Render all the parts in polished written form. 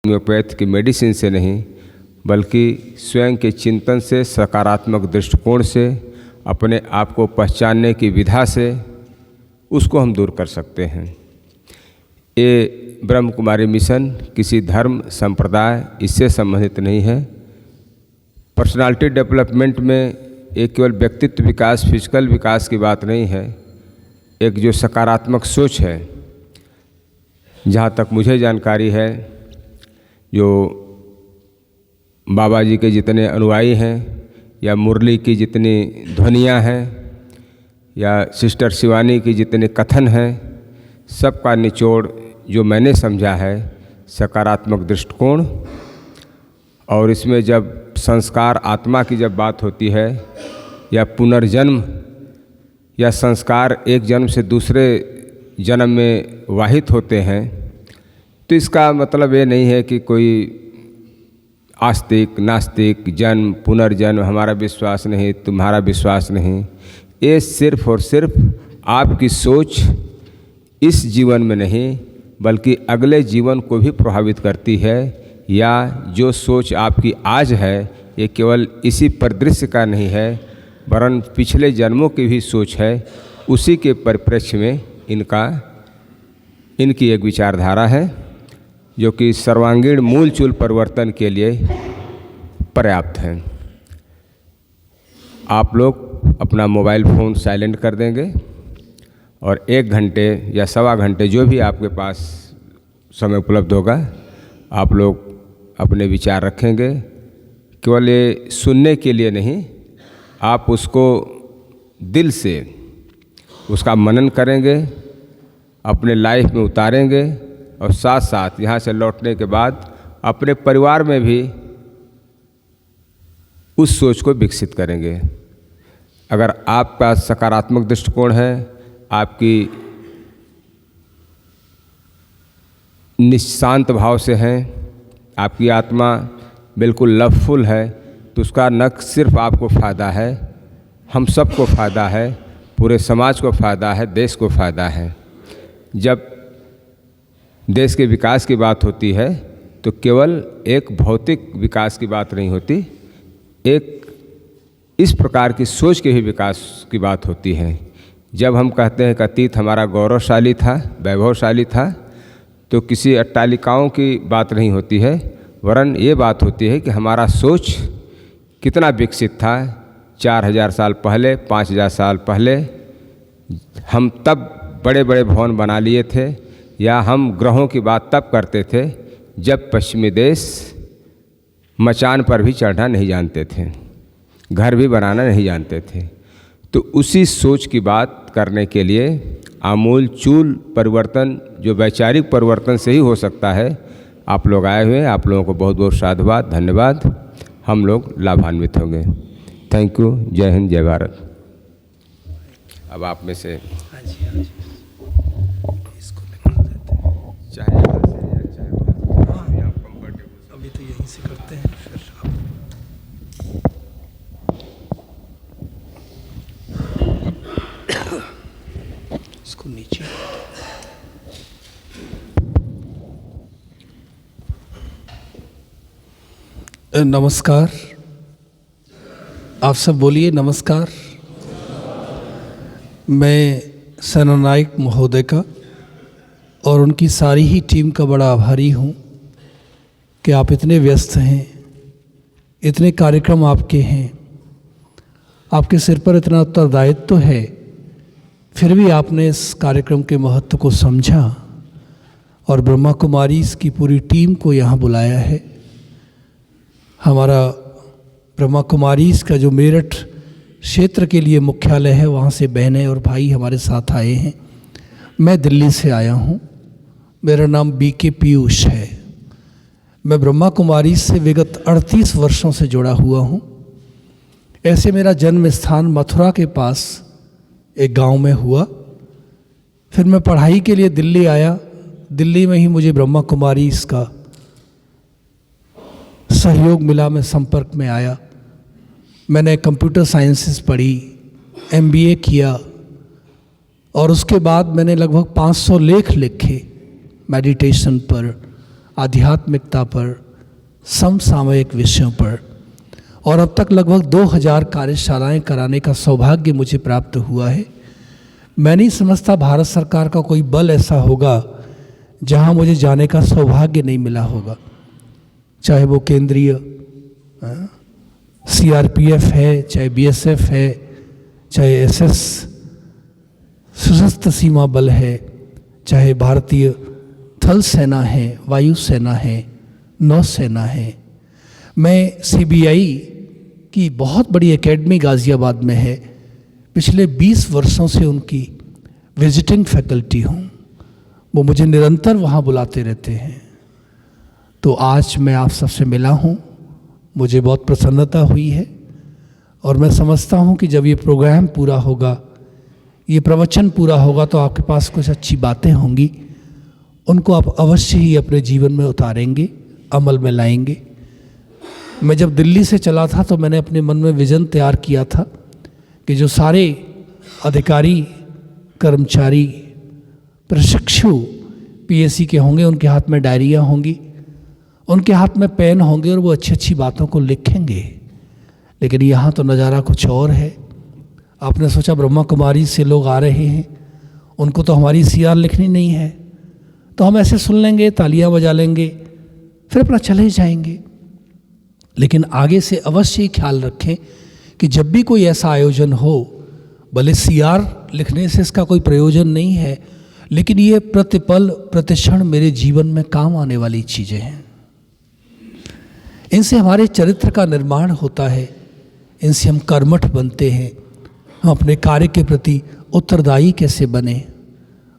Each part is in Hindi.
होम्योपैथ की मेडिसिन से नहीं, बल्कि स्वयं के चिंतन से, सकारात्मक दृष्टिकोण से, अपने आप को पहचानने की विधा से उसको हम दूर कर सकते हैं। ये ब्रह्म कुमारी मिशन किसी धर्म संप्रदाय इससे संबंधित नहीं है। पर्सनालिटी डेवलपमेंट में एक केवल व्यक्तित्व विकास, फिजिकल विकास की बात नहीं है। एक जो सकारात्मक सोच है, जहाँ तक मुझे जानकारी है, जो बाबा जी के जितने अनुयायी हैं या मुरली की जितनी ध्वनियाँ हैं या सिस्टर शिवानी की जितने कथन हैं, सबका निचोड़ जो मैंने समझा है सकारात्मक दृष्टिकोण। और इसमें जब संस्कार आत्मा की जब बात होती है या पुनर्जन्म या संस्कार एक जन्म से दूसरे जन्म में वाहित होते हैं, तो इसका मतलब ये नहीं है कि कोई आस्तिक नास्तिक, जन्म पुनर्जन्म, हमारा विश्वास नहीं तुम्हारा विश्वास नहीं। ये सिर्फ और सिर्फ आपकी सोच इस जीवन में नहीं बल्कि अगले जीवन को भी प्रभावित करती है। या जो सोच आपकी आज है ये केवल इसी परिदृश्य का नहीं है, वरन पिछले जन्मों की भी सोच है। उसी के परिप्रेक्ष्य में इनकी एक विचारधारा है जो कि सर्वांगीण मूलचूल परिवर्तन के लिए पर्याप्त है। आप लोग अपना मोबाइल फ़ोन साइलेंट कर देंगे और 1 घंटे या सवा घंटे जो भी आपके पास समय उपलब्ध होगा, आप लोग अपने विचार रखेंगे। केवल ये सुनने के लिए नहीं, आप उसको दिल से उसका मनन करेंगे, अपने लाइफ में उतारेंगे और साथ साथ यहाँ से लौटने के बाद अपने परिवार में भी उस सोच को विकसित करेंगे। अगर आपका सकारात्मक दृष्टिकोण है, आपकी निशांत भाव से हैं, आपकी आत्मा बिल्कुल लवफुल है, तो उसका न सिर्फ आपको फ़ायदा है, हम सबको फ़ायदा है, पूरे समाज को फ़ायदा है, देश को फ़ायदा है। जब देश के विकास की बात होती है तो केवल एक भौतिक विकास की बात नहीं होती, एक इस प्रकार की सोच के ही विकास की बात होती है। जब हम कहते हैं कि अतीत हमारा गौरवशाली था, वैभवशाली था, तो किसी अट्टालिकाओं की बात नहीं होती है, वरन ये बात होती है कि हमारा सोच कितना विकसित था। 4000 साल पहले, 5000 साल पहले हम तब बड़े बड़े भवन बना लिए थे, या हम ग्रहों की बात तब करते थे जब पश्चिमी देश मचान पर भी चढ़ना नहीं जानते थे, घर भी बनाना नहीं जानते थे। तो उसी सोच की बात करने के लिए आमूल चूल परिवर्तन, जो वैचारिक परिवर्तन से ही हो सकता है, आप लोग आए हुए हैं। आप लोगों को बहुत बहुत साधुवाद, धन्यवाद। हम लोग लाभान्वित होंगे। Thank you. जय हिंद, जय भारत। अब आप में से चाहे आप कंफर्टेबल, अभी तो यहीं से करते हैं, फिर इसको नीचे। नमस्कार, आप सब बोलिए नमस्कार। मैं सेनानायक महोदय का और उनकी सारी ही टीम का बड़ा आभारी हूँ कि आप इतने व्यस्त हैं, इतने कार्यक्रम आपके हैं, आपके सिर पर इतना उत्तरदायित्व तो है, फिर भी आपने इस कार्यक्रम के महत्व को समझा और ब्रह्मा कुमारीज़ की पूरी टीम को यहाँ बुलाया है। हमारा ब्रह्मा कुमारीज़ का जो मेरठ क्षेत्र के लिए मुख्यालय है, वहाँ से बहनें और भाई हमारे साथ आए हैं। मैं दिल्ली से आया हूँ, मेरा नाम BK पीयूष है। मैं ब्रह्मा कुमारी से विगत 38 वर्षों से जुड़ा हुआ हूँ। ऐसे मेरा जन्म स्थान मथुरा के पास एक गांव में हुआ। फिर मैं पढ़ाई के लिए दिल्ली आया। दिल्ली में ही मुझे ब्रह्मा कुमारी इसका सहयोग मिला, मैं संपर्क में आया। मैंने कंप्यूटर साइंसेस पढ़ी, MBA किया और उसके बाद मैंने लगभग 500 लेख लिखे मेडिटेशन पर, आध्यात्मिकता पर, समसामयिक विषयों पर, और अब तक लगभग 2000 कार्यशालाएं कराने का सौभाग्य मुझे प्राप्त हुआ है। मैं नहीं समझता भारत सरकार का कोई बल ऐसा होगा जहां मुझे जाने का सौभाग्य नहीं मिला होगा, चाहे वो केंद्रीय CRPF है, चाहे BSF है, चाहे SS सशस्त्र सीमा बल है, चाहे भारतीय थल सेना है, वायु सेना है, नौसेना है। मैं CBI की बहुत बड़ी एकेडमी गाज़ियाबाद में है, पिछले 20 वर्षों से उनकी विजिटिंग फैकल्टी हूँ। वो मुझे निरंतर वहाँ बुलाते रहते हैं। तो आज मैं आप सबसे मिला हूँ, मुझे बहुत प्रसन्नता हुई है, और मैं समझता हूँ कि जब ये प्रोग्राम पूरा होगा, ये प्रवचन पूरा होगा, तो आपके पास कुछ अच्छी बातें होंगी, उनको आप अवश्य ही अपने जीवन में उतारेंगे, अमल में लाएंगे। मैं जब दिल्ली से चला था तो मैंने अपने मन में विज़न तैयार किया था कि जो सारे अधिकारी, कर्मचारी, प्रशिक्षु PSC के होंगे, उनके हाथ में डायरियाँ होंगी, उनके हाथ में पेन होंगे, और वो अच्छी अच्छी बातों को लिखेंगे। लेकिन यहाँ तो नज़ारा कुछ और है। आपने सोचा ब्रह्मा कुमारी से लोग आ रहे हैं, उनको तो हमारी CR लिखनी नहीं है, तो हम ऐसे सुन लेंगे, तालियां बजा लेंगे, फिर अपना चले जाएंगे। लेकिन आगे से अवश्य ही ख्याल रखें कि जब भी कोई ऐसा आयोजन हो, भले CR लिखने से इसका कोई प्रयोजन नहीं है, लेकिन ये प्रतिपल प्रतिक्षण मेरे जीवन में काम आने वाली चीज़ें हैं। इनसे हमारे चरित्र का निर्माण होता है, इनसे हम कर्मठ बनते हैं, हम अपने कार्य के प्रति उत्तरदायी कैसे बने,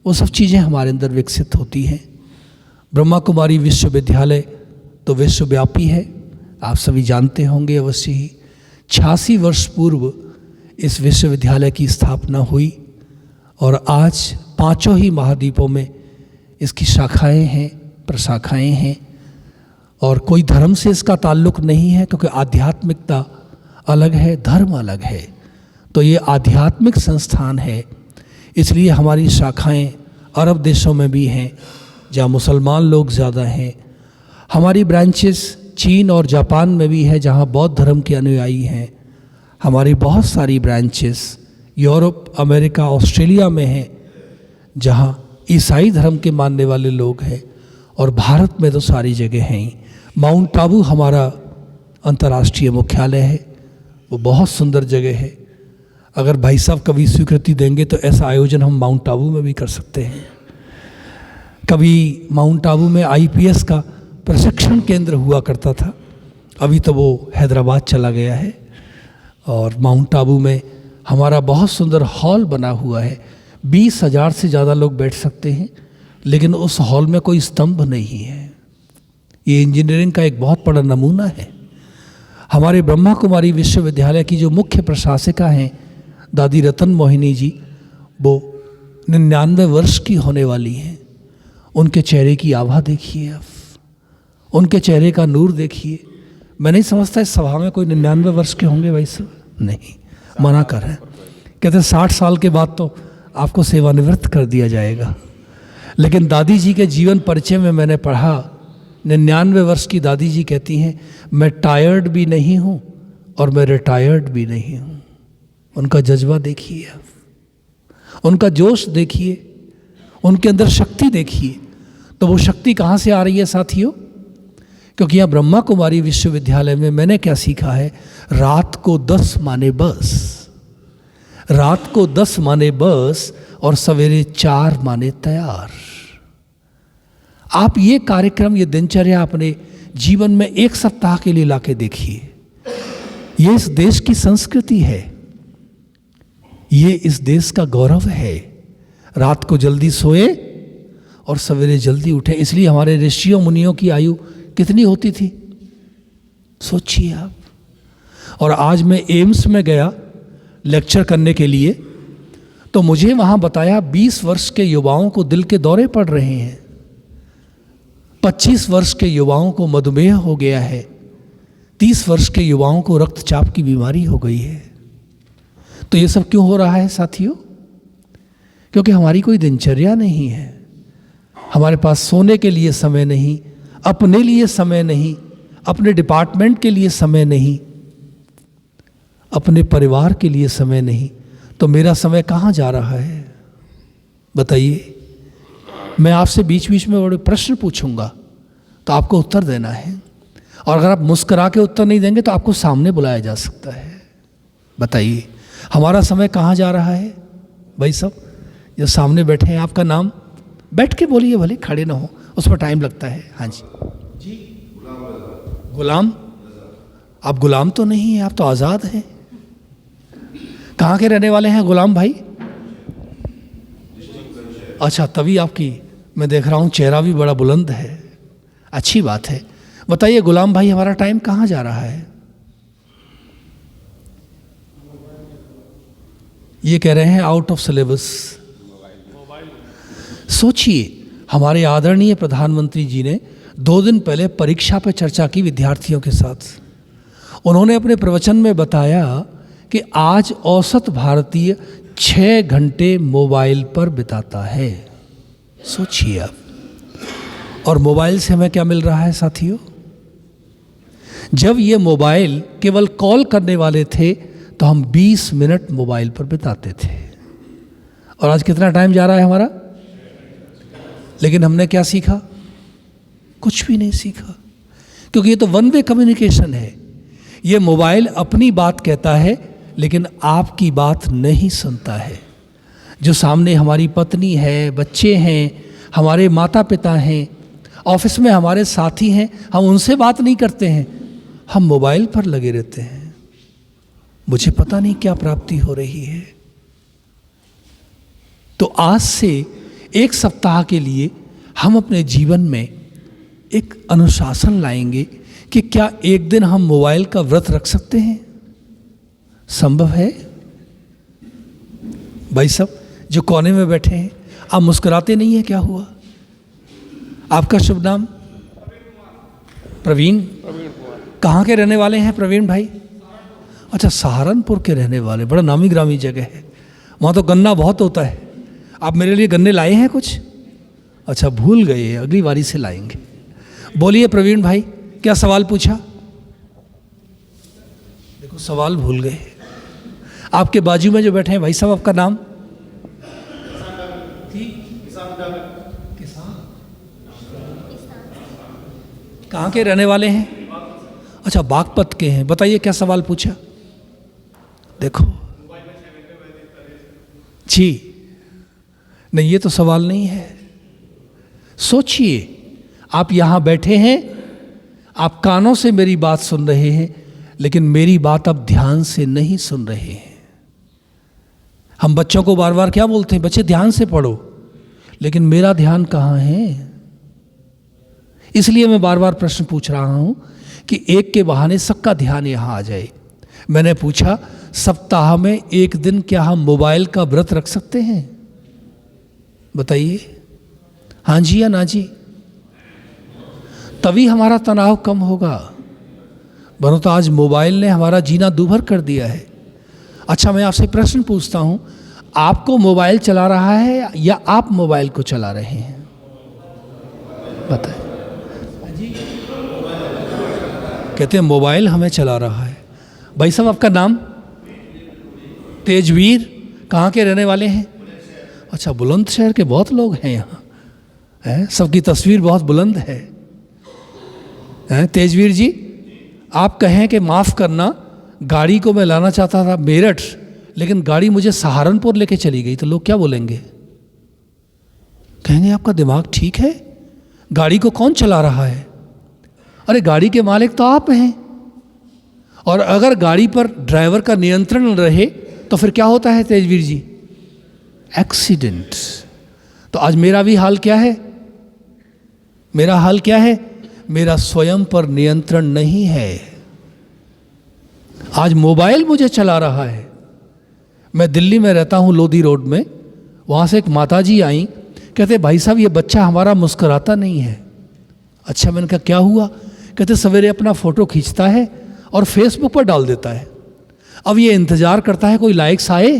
वो सब चीज़ें हमारे अंदर विकसित होती हैं। ब्रह्मा कुमारी विश्वविद्यालय तो विश्वव्यापी है, आप सभी जानते होंगे अवश्य ही। 86 वर्ष पूर्व इस विश्वविद्यालय की स्थापना हुई, और आज 5 ही महाद्वीपों में इसकी शाखाएं हैं, प्रशाखाएं हैं, और कोई धर्म से इसका ताल्लुक नहीं है, क्योंकि आध्यात्मिकता अलग है, धर्म अलग है। तो ये आध्यात्मिक संस्थान है, इसलिए हमारी शाखाएं अरब देशों में भी हैं, जहाँ मुसलमान लोग ज़्यादा हैं। हमारी ब्रांचेस चीन और जापान में भी है, जहाँ बौद्ध धर्म के अनुयायी हैं। हमारी बहुत सारी ब्रांचेस यूरोप, अमेरिका, ऑस्ट्रेलिया में हैं, जहाँ ईसाई धर्म के मानने वाले लोग हैं, और भारत में तो सारी जगह हैं ही। माउंट आबू हमारा अंतर्राष्ट्रीय मुख्यालय है, वो बहुत सुंदर जगह है। अगर भाई साहब कभी स्वीकृति देंगे तो ऐसा आयोजन हम माउंट आबू में भी कर सकते हैं। कभी माउंट आबू में IPS का प्रशिक्षण केंद्र हुआ करता था, अभी तो वो हैदराबाद चला गया है। और माउंट आबू में हमारा बहुत सुंदर हॉल बना हुआ है, 20,000 से ज़्यादा लोग बैठ सकते हैं, लेकिन उस हॉल में कोई स्तंभ नहीं है। ये इंजीनियरिंग का एक बहुत बड़ा नमूना है। हमारे ब्रह्मा कुमारी विश्वविद्यालय की जो मुख्य प्रशासिका हैं दादी रतन मोहिनी जी, वो 99 वर्ष की होने वाली हैं। उनके चेहरे की आभा देखिए आप, उनके चेहरे का नूर देखिए। मैं नहीं समझता इस सभा में कोई 99 वर्ष के होंगे भाई साहब, नहीं, मना कर रहे हैं। कहते 60 साल के बाद तो आपको सेवानिवृत्त कर दिया जाएगा। लेकिन दादी जी के जीवन परिचय में मैंने पढ़ा, 99 वर्ष की दादी जी कहती हैं, मैं टायर्ड भी नहीं हूँ और मैं रिटायर्ड भी नहीं हूँ। उनका जज्बा देखिए आप, उनका जोश देखिए, उनके अंदर शक्ति देखिए। तो वो शक्ति कहाँ से आ रही है साथियों? क्योंकि यहाँ ब्रह्मा कुमारी विश्वविद्यालय में मैंने क्या सीखा है, रात को 10 माने बस, रात को 10 माने बस और सवेरे 4 माने तैयार। आप ये कार्यक्रम, ये दिनचर्या अपने जीवन में 1 सप्ताह के लिए लाके देखिए। ये इस देश की संस्कृति है, ये इस देश का गौरव है। रात को जल्दी सोए और सवेरे जल्दी उठे। इसलिए हमारे ऋषियों मुनियों की आयु कितनी होती थी, सोचिए आप। और आज मैं एम्स में गया लेक्चर करने के लिए, तो मुझे वहाँ बताया 20 वर्ष के युवाओं को दिल के दौरे पड़ रहे हैं, 25 वर्ष के युवाओं को मधुमेह हो गया है, 30 वर्ष के युवाओं को रक्तचाप की बीमारी हो गई है। तो ये सब क्यों हो रहा है साथियों? क्योंकि हमारी कोई दिनचर्या नहीं है, हमारे पास सोने के लिए समय नहीं, अपने लिए समय नहीं, अपने डिपार्टमेंट के लिए समय नहीं, अपने परिवार के लिए समय नहीं, तो मेरा समय कहाँ जा रहा है? बताइए। मैं आपसे बीच बीच में बड़े प्रश्न पूछूंगा तो आपको उत्तर देना है, और अगर आप मुस्कुरा के उत्तर नहीं देंगे तो आपको सामने बुलाया जा सकता है। बताइए हमारा समय कहाँ जा रहा है? भाई सब जो सामने बैठे हैं, आपका नाम? बैठ के बोलिए, भले खड़े ना हो, उस पर टाइम लगता है। हाँ जी। गुलाम? आप गुलाम तो नहीं हैं, आप तो आज़ाद हैं। कहाँ के रहने वाले हैं गुलाम भाई? अच्छा, तभी आपकी मैं देख रहा हूँ चेहरा भी बड़ा बुलंद है, अच्छी बात है। बताइए गुलाम भाई, हमारा टाइम कहाँ जा रहा है? ये कह रहे हैं आउट ऑफ सिलेबस। सोचिए, हमारे आदरणीय प्रधानमंत्री जी ने 2 दिन पहले परीक्षा पर चर्चा की विद्यार्थियों के साथ। उन्होंने अपने प्रवचन में बताया कि आज औसत भारतीय 6 घंटे मोबाइल पर बिताता है। सोचिए आप, और मोबाइल से हमें क्या मिल रहा है साथियों? जब ये मोबाइल केवल कॉल करने वाले थे तो हम 20 मिनट मोबाइल पर बिताते थे, और आज कितना टाइम जा रहा है हमारा? लेकिन हमने क्या सीखा? कुछ भी नहीं सीखा, क्योंकि ये तो वन वे कम्युनिकेशन है। ये मोबाइल अपनी बात कहता है लेकिन आपकी बात नहीं सुनता है। जो सामने हमारी पत्नी है, बच्चे हैं, हमारे माता पिता हैं, ऑफिस में हमारे साथी हैं, हम उनसे बात नहीं करते हैं, हम मोबाइल पर लगे रहते हैं। मुझे पता नहीं क्या प्राप्ति हो रही है। तो आज से 1 सप्ताह के लिए हम अपने जीवन में एक अनुशासन लाएंगे कि क्या एक दिन हम मोबाइल का व्रत रख सकते हैं? संभव है? भाई सब जो कोने में बैठे हैं, आप मुस्कुराते नहीं है, क्या हुआ? आपका शुभ नाम? प्रवीण। कहाँ के रहने वाले हैं प्रवीण भाई? अच्छा, सहारनपुर के रहने वाले। बड़ा नामी ग्रामी जगह है, वहाँ तो गन्ना बहुत होता है। आप मेरे लिए गन्ने लाए हैं कुछ? अच्छा, भूल गए, अगली बारी से लाएंगे। बोलिए प्रवीण भाई, क्या सवाल पूछा? देखो सवाल भूल गए। आपके बाजू में जो बैठे हैं भाई साहब, आपका नाम? किसान। कहाँ के रहने वाले हैं? अच्छा, बागपत के हैं। बताइए क्या सवाल पूछा? देखो जी, नहीं ये तो सवाल नहीं है। सोचिए, आप यहां बैठे हैं, आप कानों से मेरी बात सुन रहे हैं, लेकिन मेरी बात आप ध्यान से नहीं सुन रहे हैं। हम बच्चों को बार बार क्या बोलते हैं? बच्चे ध्यान से पढ़ो, लेकिन मेरा ध्यान कहाँ है? इसलिए मैं बार बार प्रश्न पूछ रहा हूं कि एक के बहाने सबका ध्यान यहां आ जाए। मैंने पूछा, सप्ताह में 1 दिन क्या हम मोबाइल का व्रत रख सकते हैं? बताइए, हाँ जी या ना जी? तभी हमारा तनाव कम होगा। बनो तो आज मोबाइल ने हमारा जीना दूभर कर दिया है। अच्छा, मैं आपसे प्रश्न पूछता हूं, आपको मोबाइल चला रहा है या आप मोबाइल को चला रहे हैं? बताएं। कहते हैं मोबाइल हमें चला रहा है। भाई साहब, आपका नाम? तेजवीर। कहाँ के रहने वाले हैं? अच्छा, बुलंदशहर के बहुत लोग हैं यहाँ, है? सबकी तस्वीर बहुत बुलंद है। तेजवीर जी, आप कहें कि माफ़ करना, गाड़ी को मैं लाना चाहता था मेरठ, लेकिन गाड़ी मुझे सहारनपुर लेके चली गई, तो लोग क्या बोलेंगे? कहेंगे आपका दिमाग ठीक है? गाड़ी को कौन चला रहा है? अरे गाड़ी के मालिक तो आप हैं, और अगर गाड़ी पर ड्राइवर का नियंत्रण रहे तो फिर क्या होता है तेजवीर जी? एक्सीडेंट। तो आज मेरा भी हाल क्या है? मेरा हाल क्या है? मेरा स्वयं पर नियंत्रण नहीं है। आज मोबाइल मुझे चला रहा है। मैं दिल्ली में रहता हूँ, लोधी रोड में। वहाँ से एक माताजी आई, कहते भाई साहब ये बच्चा हमारा मुस्कुराता नहीं है। अच्छा, मैंने कहा क्या हुआ? कहते सवेरे अपना फ़ोटो खींचता है और फेसबुक पर डाल देता है। अब ये इंतज़ार करता है कोई लाइक्स आए,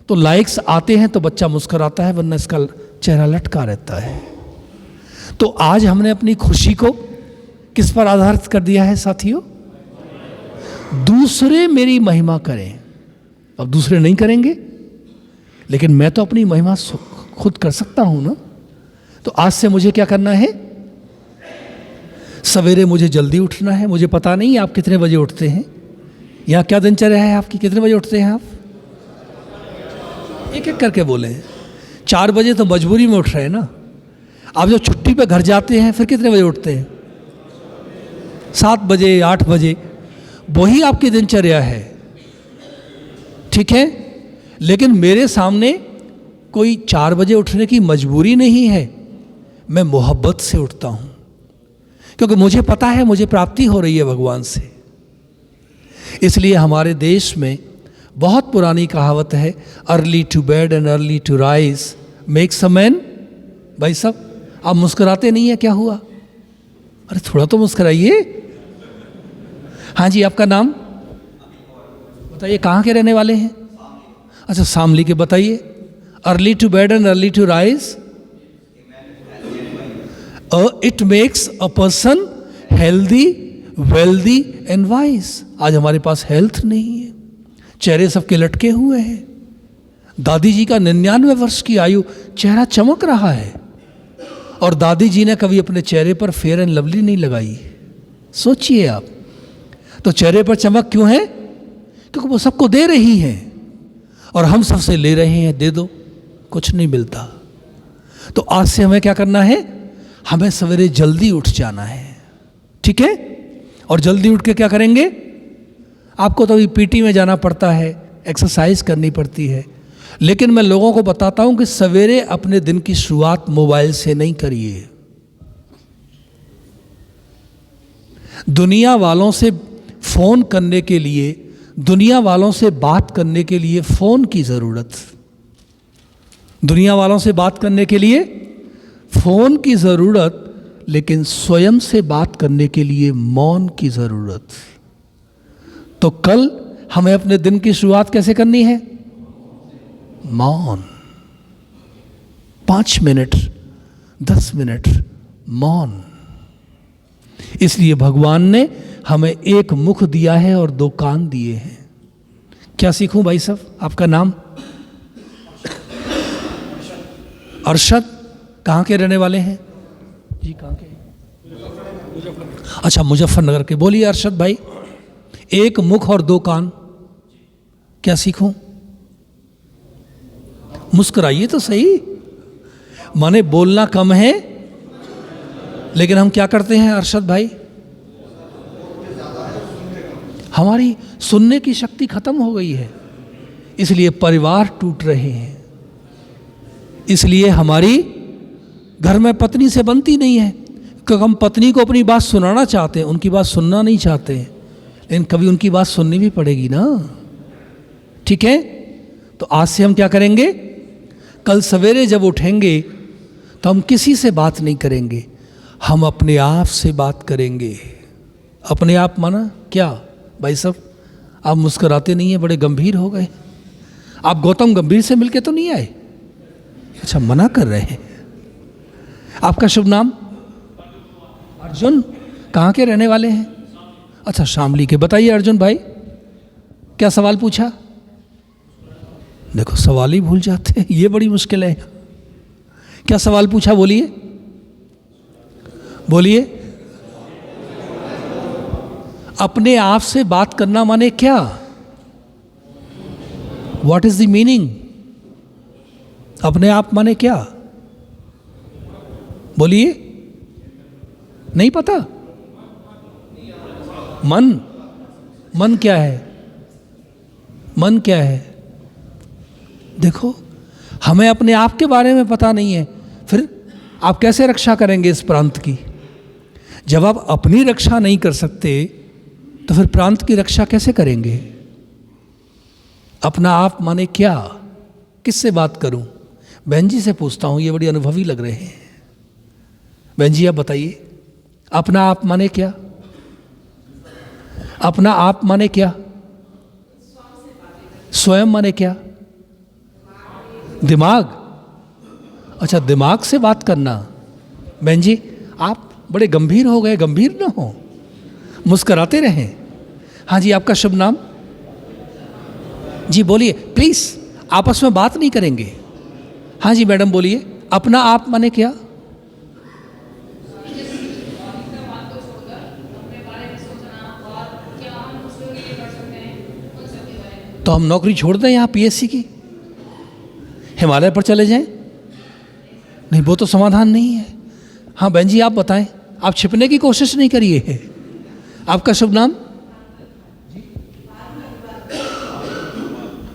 तो लाइक्स आते हैं तो बच्चा मुस्कुराता है, वरना इसका चेहरा लटका रहता है। तो आज हमने अपनी खुशी को किस पर आधारित कर दिया है साथियों? दूसरे मेरी महिमा करें। अब दूसरे नहीं करेंगे, लेकिन मैं तो अपनी महिमा खुद कर सकता हूं ना। तो आज से मुझे क्या करना है? सवेरे मुझे जल्दी उठना है। मुझे पता नहीं आप कितने बजे उठते हैं, यहाँ क्या दिनचर्या है आपकी, कितने बजे उठते हैं आप? एक एक करके बोले। 4 बजे तो मजबूरी में उठ रहे हैं ना। आप जब छुट्टी पे घर जाते हैं फिर कितने बजे उठते हैं? 7 बजे, 8 बजे। वही आपकी दिनचर्या है, ठीक है। लेकिन मेरे सामने कोई 4 बजे उठने की मजबूरी नहीं है। मैं मोहब्बत से उठता हूं, क्योंकि मुझे पता है मुझे प्राप्ति हो रही है भगवान से। इसलिए हमारे देश में बहुत पुरानी कहावत है, early to bed and early to rise makes a man. भाई साहब, आप मुस्कुराते नहीं है, क्या हुआ? अरे थोड़ा तो मुस्कुराइए। हाँ जी, आपका नाम बताइए, कहाँ के रहने वाले हैं? अच्छा, शामली के। बताइए, early to bed and early to rise it makes a person healthy, wealthy and wise. आज हमारे पास हेल्थ नहीं है, चेहरे सबके लटके हुए हैं। दादी जी का 99 वर्ष की आयु, चेहरा चमक रहा है, और दादी जी ने कभी अपने चेहरे पर फेयर एंड लवली नहीं लगाई। सोचिए आप। तो चेहरे पर चमक क्यों है? क्योंकि वो सबको दे रही हैं, और हम सबसे ले रहे हैं, दे दो, कुछ नहीं मिलता। तो आज से हमें क्या करना है? हमें सवेरे जल्दी उठ जाना है, ठीक है। और जल्दी उठ के क्या करेंगे? आपको तो अभी पीटी में जाना पड़ता है, एक्सरसाइज करनी पड़ती है, लेकिन मैं लोगों को बताता हूं कि सवेरे अपने दिन की शुरुआत मोबाइल से नहीं करिए। दुनिया वालों से फोन करने के लिए, दुनिया वालों से बात करने के लिए फोन की जरूरत, दुनिया वालों से बात करने के लिए फोन की जरूरत, लेकिन स्वयं से बात करने के लिए मौन की जरूरत। तो कल हमें अपने दिन की शुरुआत कैसे करनी है? मौन। 5 मिनट, 10 मिनट मौन। इसलिए भगवान ने हमें एक मुख दिया है और 2 कान दिए हैं। क्या सीखूं भाई साहब? आपका नाम? अरशद। कहाँ के रहने वाले हैं जी? कहाँ के? अच्छा, मुजफ्फरनगर के। बोलिए अरशद भाई, एक मुख और 2 कान, क्या सीखूं? मुस्कुराइए तो सही। माने बोलना कम है, लेकिन हम क्या करते हैं अरशद भाई? हमारी सुनने की शक्ति खत्म हो गई है, इसलिए परिवार टूट रहे हैं। इसलिए हमारी घर में पत्नी से बनती नहीं है, क्योंकि हम पत्नी को अपनी बात सुनाना चाहते हैं, उनकी बात सुनना नहीं चाहते हैं। लेकिन कभी उनकी बात सुननी भी पड़ेगी ना, ठीक है। तो आज से हम क्या करेंगे? कल सवेरे जब उठेंगे तो हम किसी से बात नहीं करेंगे, हम अपने आप से बात करेंगे। अपने आप माना क्या भाई साहब? आप मुस्कुराते नहीं हैं, बड़े गंभीर हो गए। आप गौतम गंभीर से मिलके तो नहीं आए? अच्छा, मना कर रहे हैं। आपका शुभ नाम? अर्जुन। कहाँ के रहने वाले हैं? अच्छा, शामली के। बताइए अर्जुन भाई, क्या सवाल पूछा? देखो, सवाल ही भूल जाते हैं, ये बड़ी मुश्किल है। क्या सवाल पूछा? बोलिए बोलिए। अपने आप से बात करना माने क्या? What is the meaning? अपने आप माने क्या? बोलिए। नहीं पता? मन। मन क्या है? मन क्या है? देखो, हमें अपने आप के बारे में पता नहीं है, फिर आप कैसे रक्षा करेंगे इस प्रांत की? जब आप अपनी रक्षा नहीं कर सकते तो फिर प्रांत की रक्षा कैसे करेंगे? अपना आप माने क्या? किससे बात करूं? बहन जी से पूछता हूं, ये बड़ी अनुभवी लग रहे हैं। बहन जी आप बताइए, अपना आप माने क्या? अपना आप माने क्या? स्वयं माने क्या? दिमाग। अच्छा, दिमाग से बात करना। बहन जी, आप बड़े गंभीर हो गए, गंभीर ना हो, मुस्कराते रहें। हाँ जी, आपका शुभ नाम? जी बोलिए प्लीज़, आपस में बात नहीं करेंगे। हाँ जी मैडम बोलिए, अपना आप माने क्या? तो हम नौकरी छोड़ दें यहाँ पीएससी की, हिमालय पर चले जाएं? नहीं, वो तो समाधान नहीं है। हाँ बहन जी आप बताएं, आप छिपने की कोशिश नहीं करिए। आपका शुभ नाम?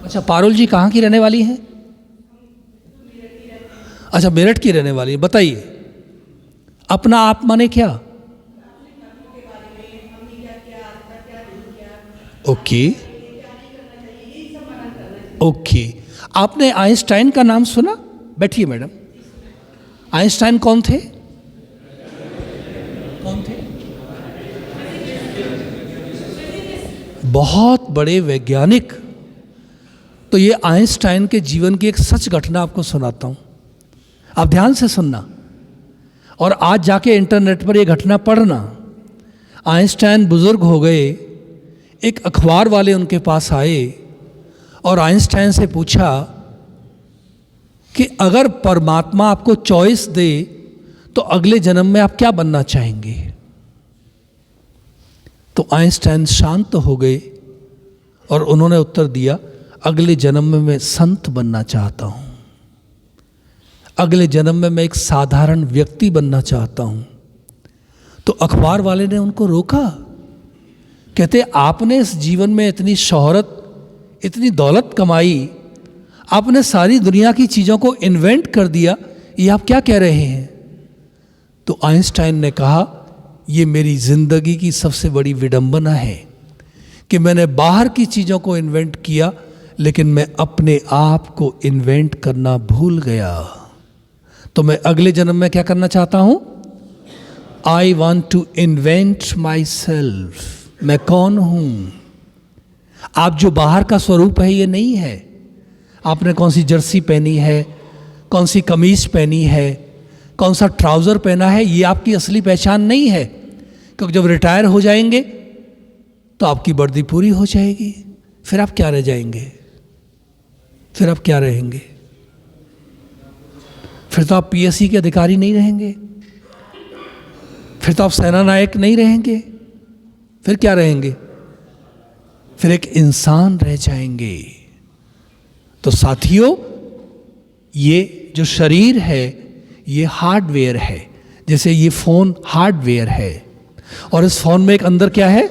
अच्छा, पारुल जी कहाँ की रहने वाली हैं? अच्छा, मेरठ की रहने वाली है। बताइए, अपना आप माने क्या? ओके ओके, आपने आइंस्टाइन का नाम सुना? बैठिए मैडम। आइंस्टाइन कौन थे? कौन थे? बहुत बड़े वैज्ञानिक। तो ये आइंस्टाइन के जीवन की एक सच घटना आपको सुनाता हूं, आप ध्यान से सुनना और आज जाके इंटरनेट पर ये घटना पढ़ना। आइंस्टाइन बुजुर्ग हो गए, एक अखबार वाले उनके पास आए और आइंस्टाइन से पूछा कि अगर परमात्मा आपको चॉइस दे तो अगले जन्म में आप क्या बनना चाहेंगे? तो आइंस्टाइन शांत हो गए और उन्होंने उत्तर दिया, अगले जन्म में मैं संत बनना चाहता हूं, अगले जन्म में मैं एक साधारण व्यक्ति बनना चाहता हूं। तो अखबार वाले ने उनको रोका, कहते आपने इस जीवन में इतनी शोहरत, इतनी दौलत कमाई, आपने सारी दुनिया की चीज़ों को इन्वेंट कर दिया, ये आप क्या कह रहे हैं? तो आइंस्टाइन ने कहा, ये मेरी ज़िंदगी की सबसे बड़ी विडंबना है कि मैंने बाहर की चीज़ों को इन्वेंट किया लेकिन मैं अपने आप को इन्वेंट करना भूल गया। तो मैं अगले जन्म में क्या करना चाहता हूँ? I want to invent myself. मैं कौन हूँ? आप जो बाहर का स्वरूप है ये नहीं है। आपने कौन सी जर्सी पहनी है, कौन सी कमीज पहनी है, कौन सा ट्राउज़र पहना है, ये आपकी असली पहचान नहीं है। क्योंकि जब रिटायर हो जाएंगे तो आपकी वर्दी पूरी हो जाएगी, फिर आप क्या रह जाएंगे? फिर आप क्या रहेंगे? फिर तो आप पीएससी के अधिकारी नहीं रहेंगे, फिर तो आप सेना नायक नहीं रहेंगे, फिर क्या रहेंगे? फिर एक इंसान रह जाएंगे। तो साथियों, ये जो शरीर है ये हार्डवेयर है, जैसे ये फ़ोन हार्डवेयर है और इस फ़ोन में एक अंदर क्या है?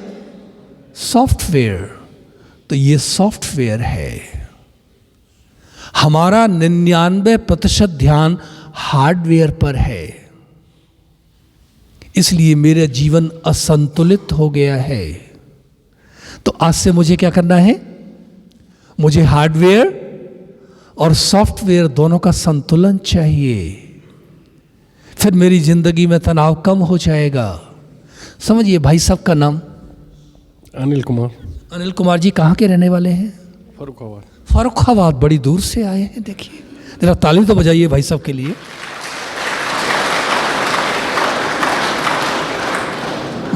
सॉफ्टवेयर। तो ये सॉफ्टवेयर है। हमारा 99% ध्यान हार्डवेयर पर है, इसलिए मेरा जीवन असंतुलित हो गया है। तो आज से मुझे क्या करना है? मुझे हार्डवेयर और सॉफ्टवेयर दोनों का संतुलन चाहिए, फिर मेरी जिंदगी में तनाव कम हो जाएगा। समझिए भाई साहब का नाम? अनिल कुमार। अनिल कुमार जी कहाँ के रहने वाले हैं? फर्रुखाबाद। फर्रुखाबाद, बड़ी दूर से आए हैं। देखिए जरा ताली तो बजाइए भाई साहब के लिए।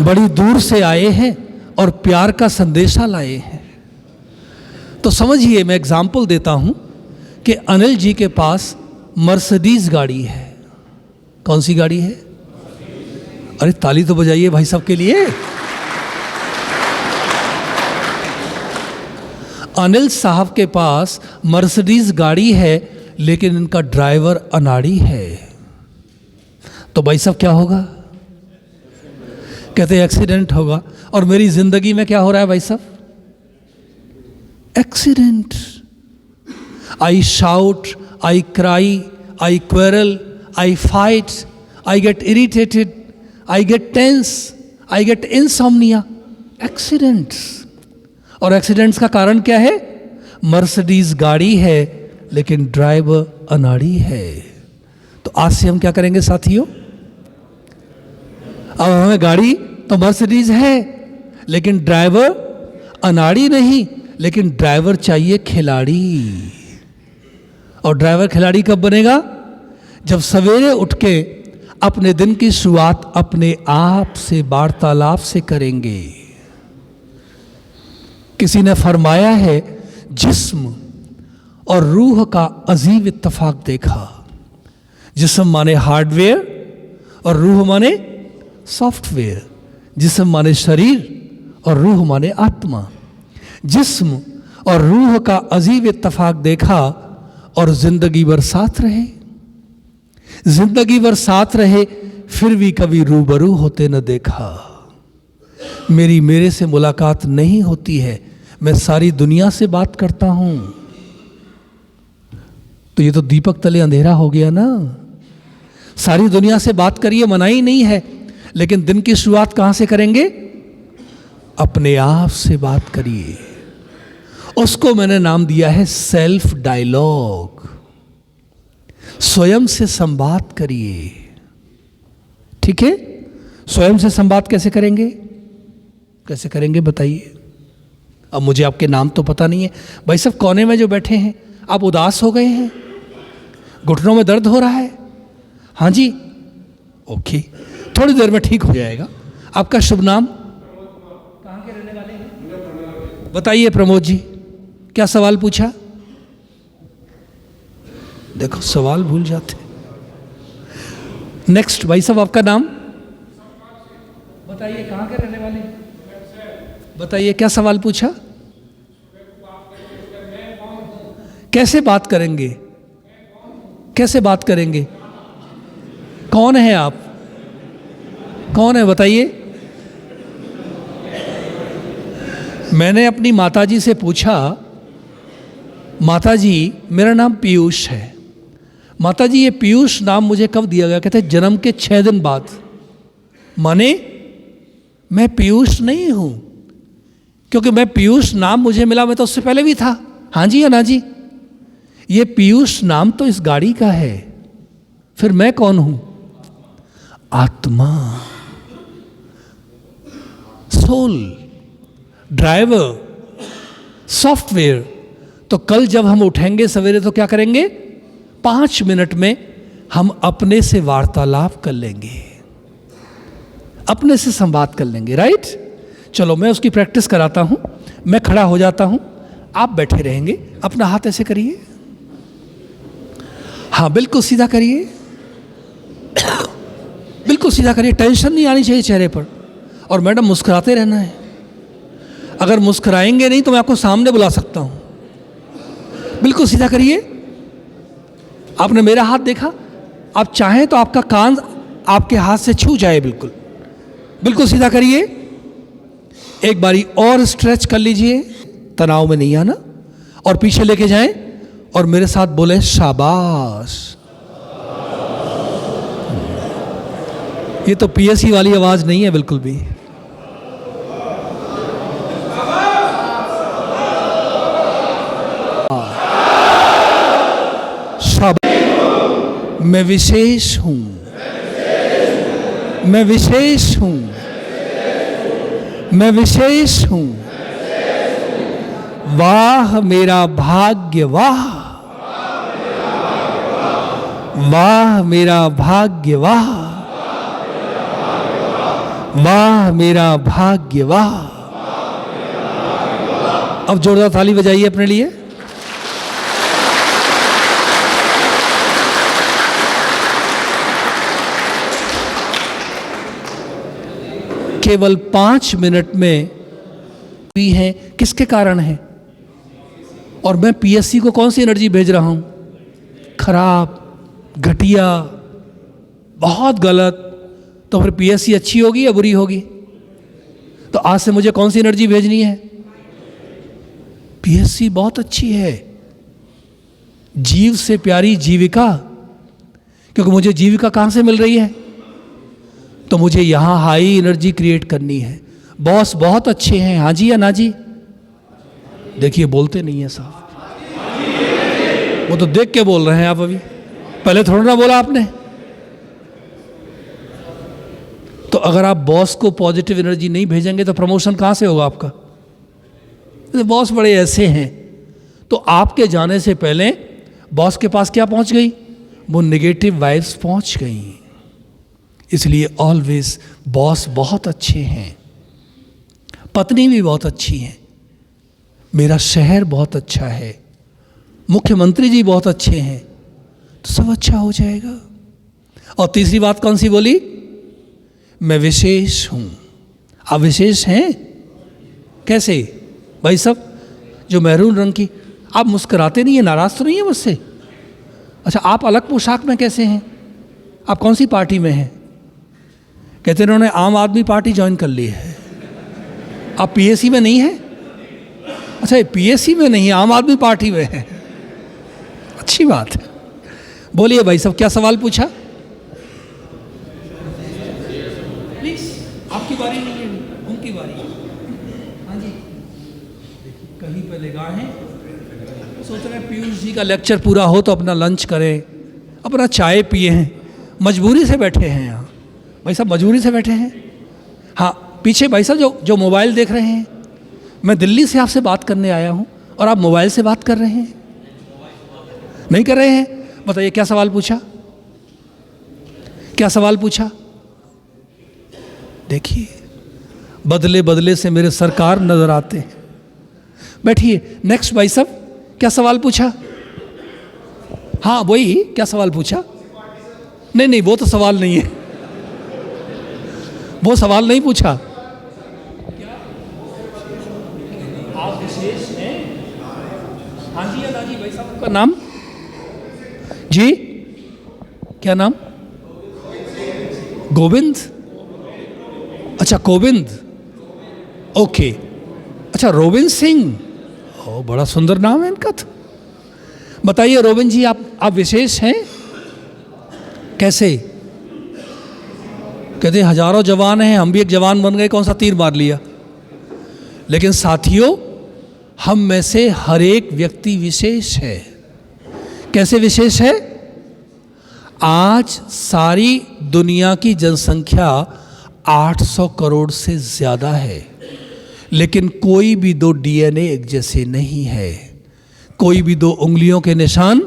बड़ी दूर से आए हैं और प्यार का संदेशा लाए हैं। तो समझिए, मैं एग्जाम्पल देता हूं कि अनिल जी के पास मर्सिडीज गाड़ी है। कौन सी गाड़ी है? अरे ताली तो बजाइए भाई साहब के लिए। अनिल साहब के पास मर्सिडीज गाड़ी है लेकिन इनका ड्राइवर अनाड़ी है। तो भाई साहब क्या होगा? कहते एक्सीडेंट होगा। और मेरी जिंदगी में क्या हो रहा है भाई साहब? Accident. I shout, I cry, I quarrel, I fight, I get irritated, I get tense, I get insomnia. Accidents. और एक्सीडेंट्स का कारण क्या है? मर्सिडीज गाड़ी है लेकिन ड्राइवर अनाड़ी है। तो आज से हम क्या करेंगे साथियों? अब हमें गाड़ी तो मर्सिडीज है लेकिन ड्राइवर अनाड़ी नहीं, लेकिन ड्राइवर चाहिए खिलाड़ी। और ड्राइवर खिलाड़ी कब बनेगा? जब सवेरे उठ के अपने दिन की शुरुआत अपने आप से वार्तालाप से करेंगे। किसी ने फरमाया है, जिस्म और रूह का अजीब इत्तेफाक देखा। जिस्म माने हार्डवेयर और रूह माने सॉफ्टवेयर। जिस्म माने शरीर और रूह माने आत्मा। जिस्म और रूह का अजीब इत्तेफाक देखा और जिंदगी भर साथ रहे। जिंदगी भर साथ रहे, फिर भी कभी रूबरू होते न देखा। मेरे से मुलाकात नहीं होती है, मैं सारी दुनिया से बात करता हूं। तो ये तो दीपक तले अंधेरा हो गया ना। सारी दुनिया से बात करिए, मनाही नहीं है, लेकिन दिन की शुरुआत कहां से करेंगे? अपने आप से बात करिए। उसको मैंने नाम दिया है सेल्फ डायलॉग। स्वयं से संवाद करिए। ठीक है? स्वयं से संवाद कैसे करेंगे? कैसे करेंगे बताइए। अब मुझे आपके नाम तो पता नहीं है। भाई सब कोने में जो बैठे हैं, आप उदास हो गए हैं, घुटनों में दर्द हो रहा है? हाँ जी, ओके, थोड़ी देर में ठीक हो जाएगा। आपका शुभ नाम? कहाँ के रहने वाले हैं? बताइए प्रमोद जी, क्या सवाल पूछा? देखो सवाल भूल जाते। नेक्स्ट भाई साहब, आपका नाम बताइए, कहाँ के रहने वाले हैं? बताइए क्या सवाल पूछा? कैसे बात करेंगे? कैसे बात करेंगे? कौन है आप? कौन है बताइए? मैंने अपनी माताजी से पूछा, माताजी मेरा नाम पीयूष है। माताजी ये पीयूष नाम मुझे कब दिया गया? कहते जन्म के 6 दिन बाद। माने मैं पीयूष नहीं हूं, क्योंकि मैं पीयूष नाम मुझे मिला, मैं तो उससे पहले भी था। हाँ जी या ना जी? ये पीयूष नाम तो इस गाड़ी का है, फिर मैं कौन हूं? आत्मा, सोल, ड्राइवर, सॉफ्टवेयर। तो कल जब हम उठेंगे सवेरे तो क्या करेंगे? 5 मिनट में हम अपने से वार्तालाप कर लेंगे, अपने से संवाद कर लेंगे। राइट? चलो मैं उसकी प्रैक्टिस कराता हूं। मैं खड़ा हो जाता हूं, आप बैठे रहेंगे। अपना हाथ ऐसे करिए, हाँ बिल्कुल सीधा करिए, बिल्कुल सीधा करिए। टेंशन नहीं आनी चाहिए चेहरे पर। और मैडम मुस्कुराते रहना है। अगर मुस्कुराएंगे नहीं तो मैं आपको सामने बुला सकता हूं। बिल्कुल सीधा करिए। आपने मेरा हाथ देखा, आप चाहें तो आपका कान आपके हाथ से छू जाए। बिल्कुल बिल्कुल सीधा करिए। एक बारी और स्ट्रेच कर लीजिए, तनाव में नहीं आना। और पीछे लेके जाएं और मेरे साथ बोले शाबाश। ये तो पीएससी वाली आवाज नहीं है बिल्कुल भी। शाबाश। मैं विशेष हूं, मैं विशेष हूं, मैं विशेष हूं। वाह मेरा भाग्य, वाह वाह मेरा भाग्य, वाह वाह मेरा भाग्य, वाह। अब जोरदार ताली बजाइए अपने लिए। केवल 5 मिनट में भी है, किसके कारण है? और मैं पीएससी को कौन सी एनर्जी भेज रहा हूं? खराब, घटिया, बहुत गलत। तो फिर पीएससी अच्छी होगी या बुरी होगी? तो आज से मुझे कौन सी एनर्जी भेजनी है? पीएससी बहुत अच्छी है, जीव से प्यारी जीविका। क्योंकि मुझे जीविका कहां से मिल रही है? तो मुझे यहां हाई एनर्जी क्रिएट करनी है। बॉस बहुत अच्छे हैं, हाँ जी या ना जी? देखिए बोलते नहीं है साहब, वो तो देख के बोल रहे हैं आप। अभी पहले थोड़ा ना बोला आपने। तो अगर आप बॉस को पॉजिटिव एनर्जी नहीं भेजेंगे तो प्रमोशन कहां से होगा आपका? बॉस बड़े ऐसे हैं, तो आपके जाने से पहले बॉस के पास क्या पहुंच गई? वो नेगेटिव वाइब्स पहुंच गई। इसलिए ऑलवेज बॉस बहुत अच्छे हैं, पत्नी भी बहुत अच्छी हैं, मेरा शहर बहुत अच्छा है, मुख्यमंत्री जी बहुत अच्छे हैं, तो सब अच्छा हो जाएगा। और तीसरी बात कौन सी बोली? मैं विशेष हूं। आप विशेष हैं कैसे भाई साहब? जो मैरून रंग की, आप मुस्कुराते नहीं हैं, नाराज तो नहीं है मुझसे? अच्छा, आप अलग पोशाक में कैसे हैं? आप कौन सी पार्टी में हैं? कहते इन्होंने आम आदमी पार्टी ज्वाइन कर ली है। आप पीएससी में नहीं हैं? अच्छा, ये पीएससी में नहीं, आम आदमी पार्टी में है। अच्छी बात है। बोलिए भाई साहब, क्या सवाल पूछा? प्लीज, आपकी बारी नहीं है, उनकी बारी है। हाँ जी, कहीं पे निगाहें, सोच रहे हैं पीयूष जी का लेक्चर पूरा हो तो अपना लंच करें, अपना चाय पिए हैं, मजबूरी से बैठे हैं यहाँ। भाई साहब मजबूरी से बैठे हैं। हाँ, पीछे भाई साहब जो मोबाइल देख रहे हैं, मैं दिल्ली से आपसे बात करने आया हूँ और आप मोबाइल से बात कर रहे हैं, नहीं कर रहे हैं? बताइए क्या सवाल पूछा? क्या सवाल पूछा? देखिए, बदले बदले से मेरे सरकार नजर आते हैं। बैठिए। नेक्स्ट भाई साहब, क्या सवाल पूछा? हाँ वही, क्या सवाल पूछा? नहीं नहीं, वो तो सवाल नहीं है, वो सवाल नहीं पूछा। आप विशेष हैं? हाँ जी या ना जी? भाई साहब, आपका नाम जी? क्या नाम? गोविंद? अच्छा, गोविंद, ओके। अच्छा, रोबिन सिंह, ओ बड़ा सुंदर नाम है इनका तो। बताइए रोबिन जी, आप विशेष हैं कैसे? कहते हजारों जवान हैं, हम भी एक जवान बन गए, कौन सा तीर मार लिया। लेकिन साथियों, हम में से हर एक व्यक्ति विशेष है। कैसे विशेष है? आज सारी दुनिया की जनसंख्या 800 करोड़ से ज़्यादा है, लेकिन कोई भी दो डीएनए एक जैसे नहीं है, कोई भी दो उंगलियों के निशान।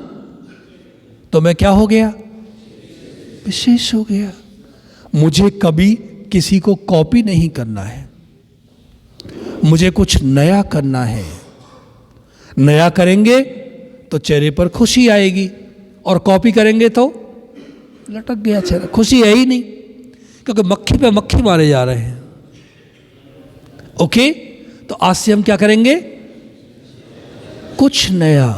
तो मैं क्या हो गया? विशेष हो गया। मुझे कभी किसी को कॉपी नहीं करना है, मुझे कुछ नया करना है। नया करेंगे तो चेहरे पर खुशी आएगी, और कॉपी करेंगे तो लटक गया चेहरा, खुशी है ही नहीं, क्योंकि मक्खी पे मक्खी मारे जा रहे हैं। ओके, तो आज से हम क्या करेंगे? कुछ नया।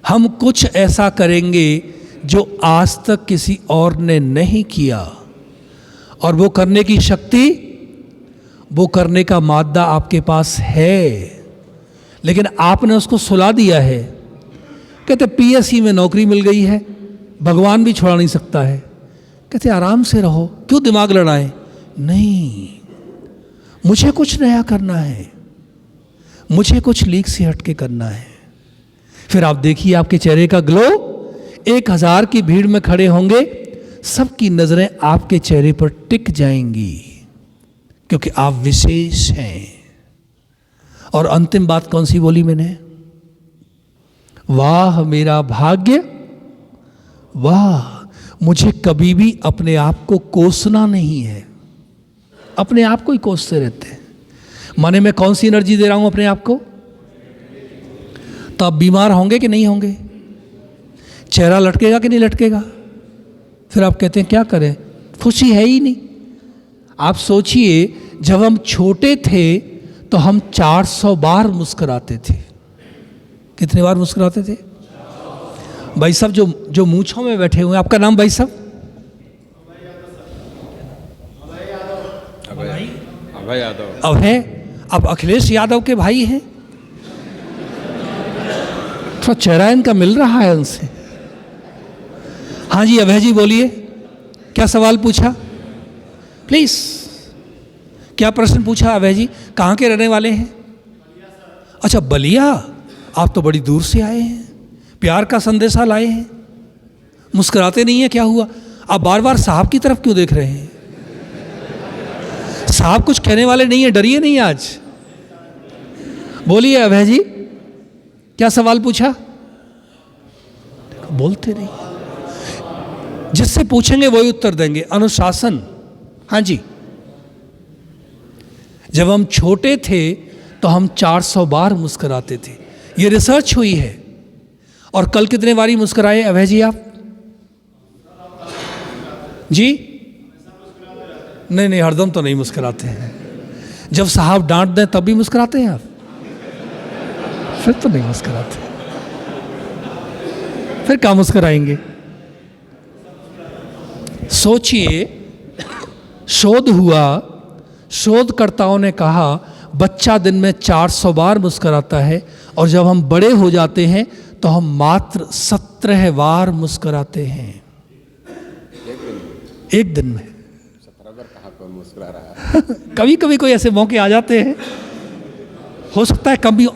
हम कुछ ऐसा करेंगे जो आज तक किसी और ने नहीं किया, और वो करने की शक्ति, वो करने का मादा आपके पास है, लेकिन आपने उसको सुला दिया है। कहते पीएससी में नौकरी मिल गई है, भगवान भी छोड़ा नहीं सकता है। कहते आराम से रहो, क्यों दिमाग लड़ाएं? नहीं, मुझे कुछ नया करना है, मुझे कुछ लीक से हटके करना है। फिर आप देखिए आपके चेहरे का ग्लो, 1000 की भीड़ में खड़े होंगे, सबकी नजरें आपके चेहरे पर टिक जाएंगी, क्योंकि आप विशेष हैं। और अंतिम बात कौन सी बोली मैंने? वाह मेरा भाग्य, वाह, मुझे कभी भी अपने आप को कोसना नहीं है। अपने आप को ही कोसते रहते हैं। माने मैं कौन सी एनर्जी दे रहा हूं अपने आप को? तो आप बीमार होंगे कि नहीं होंगे? चेहरा लटकेगा कि नहीं लटकेगा? फिर आप कहते हैं क्या करें, खुशी है ही नहीं। आप सोचिए, जब हम छोटे थे तो हम 400 बार मुस्कुराते थे। कितने बार मुस्कुराते थे? भाई साहब जो मूंछों में बैठे हुए हैं, आपका नाम भाई साहब? अभय यादव। अभय, अब अखिलेश यादव के भाई हैं, थोड़ा चेहरा इनका मिल रहा है उनसे। हाँ जी अभय जी बोलिए, क्या सवाल पूछा? प्लीज, क्या प्रश्न पूछा अभय जी? कहाँ के रहने वाले हैं? अच्छा बलिया, आप तो बड़ी दूर से आए हैं, प्यार का संदेशा लाए हैं। मुस्कुराते नहीं है, क्या हुआ? आप बार बार साहब की तरफ क्यों देख रहे हैं? साहब कुछ कहने वाले नहीं है, डरिए नहीं आज। बोलिए अभय जी, क्या सवाल पूछा? बोलते नहीं। जिससे पूछेंगे वही उत्तर देंगे। अनुशासन, हाँ जी। जब हम छोटे थे तो हम 400 बार मुस्कुराते थे, ये रिसर्च हुई है। और कल कितने बारी मुस्कुराए अभय जी आप? जी नहीं, हरदम तो नहीं मुस्कुराते हैं। जब साहब डांट दें तब भी मुस्कुराते हैं आप? फिर तो नहीं मुस्कुराते, फिर क्या मुस्कुराएंगे? सोचिए, शोध हुआ, शोधकर्ताओं ने कहा बच्चा दिन में 400 बार मुस्कुराता है और जब हम बड़े हो जाते हैं तो हम मात्र 17 बार मुस्कुराते हैं एक दिन में। 17 बार कहाँ पर मुस्कुरा रहा है? कभी कभी कोई ऐसे मौके आ जाते हैं, हो सकता है कम भी,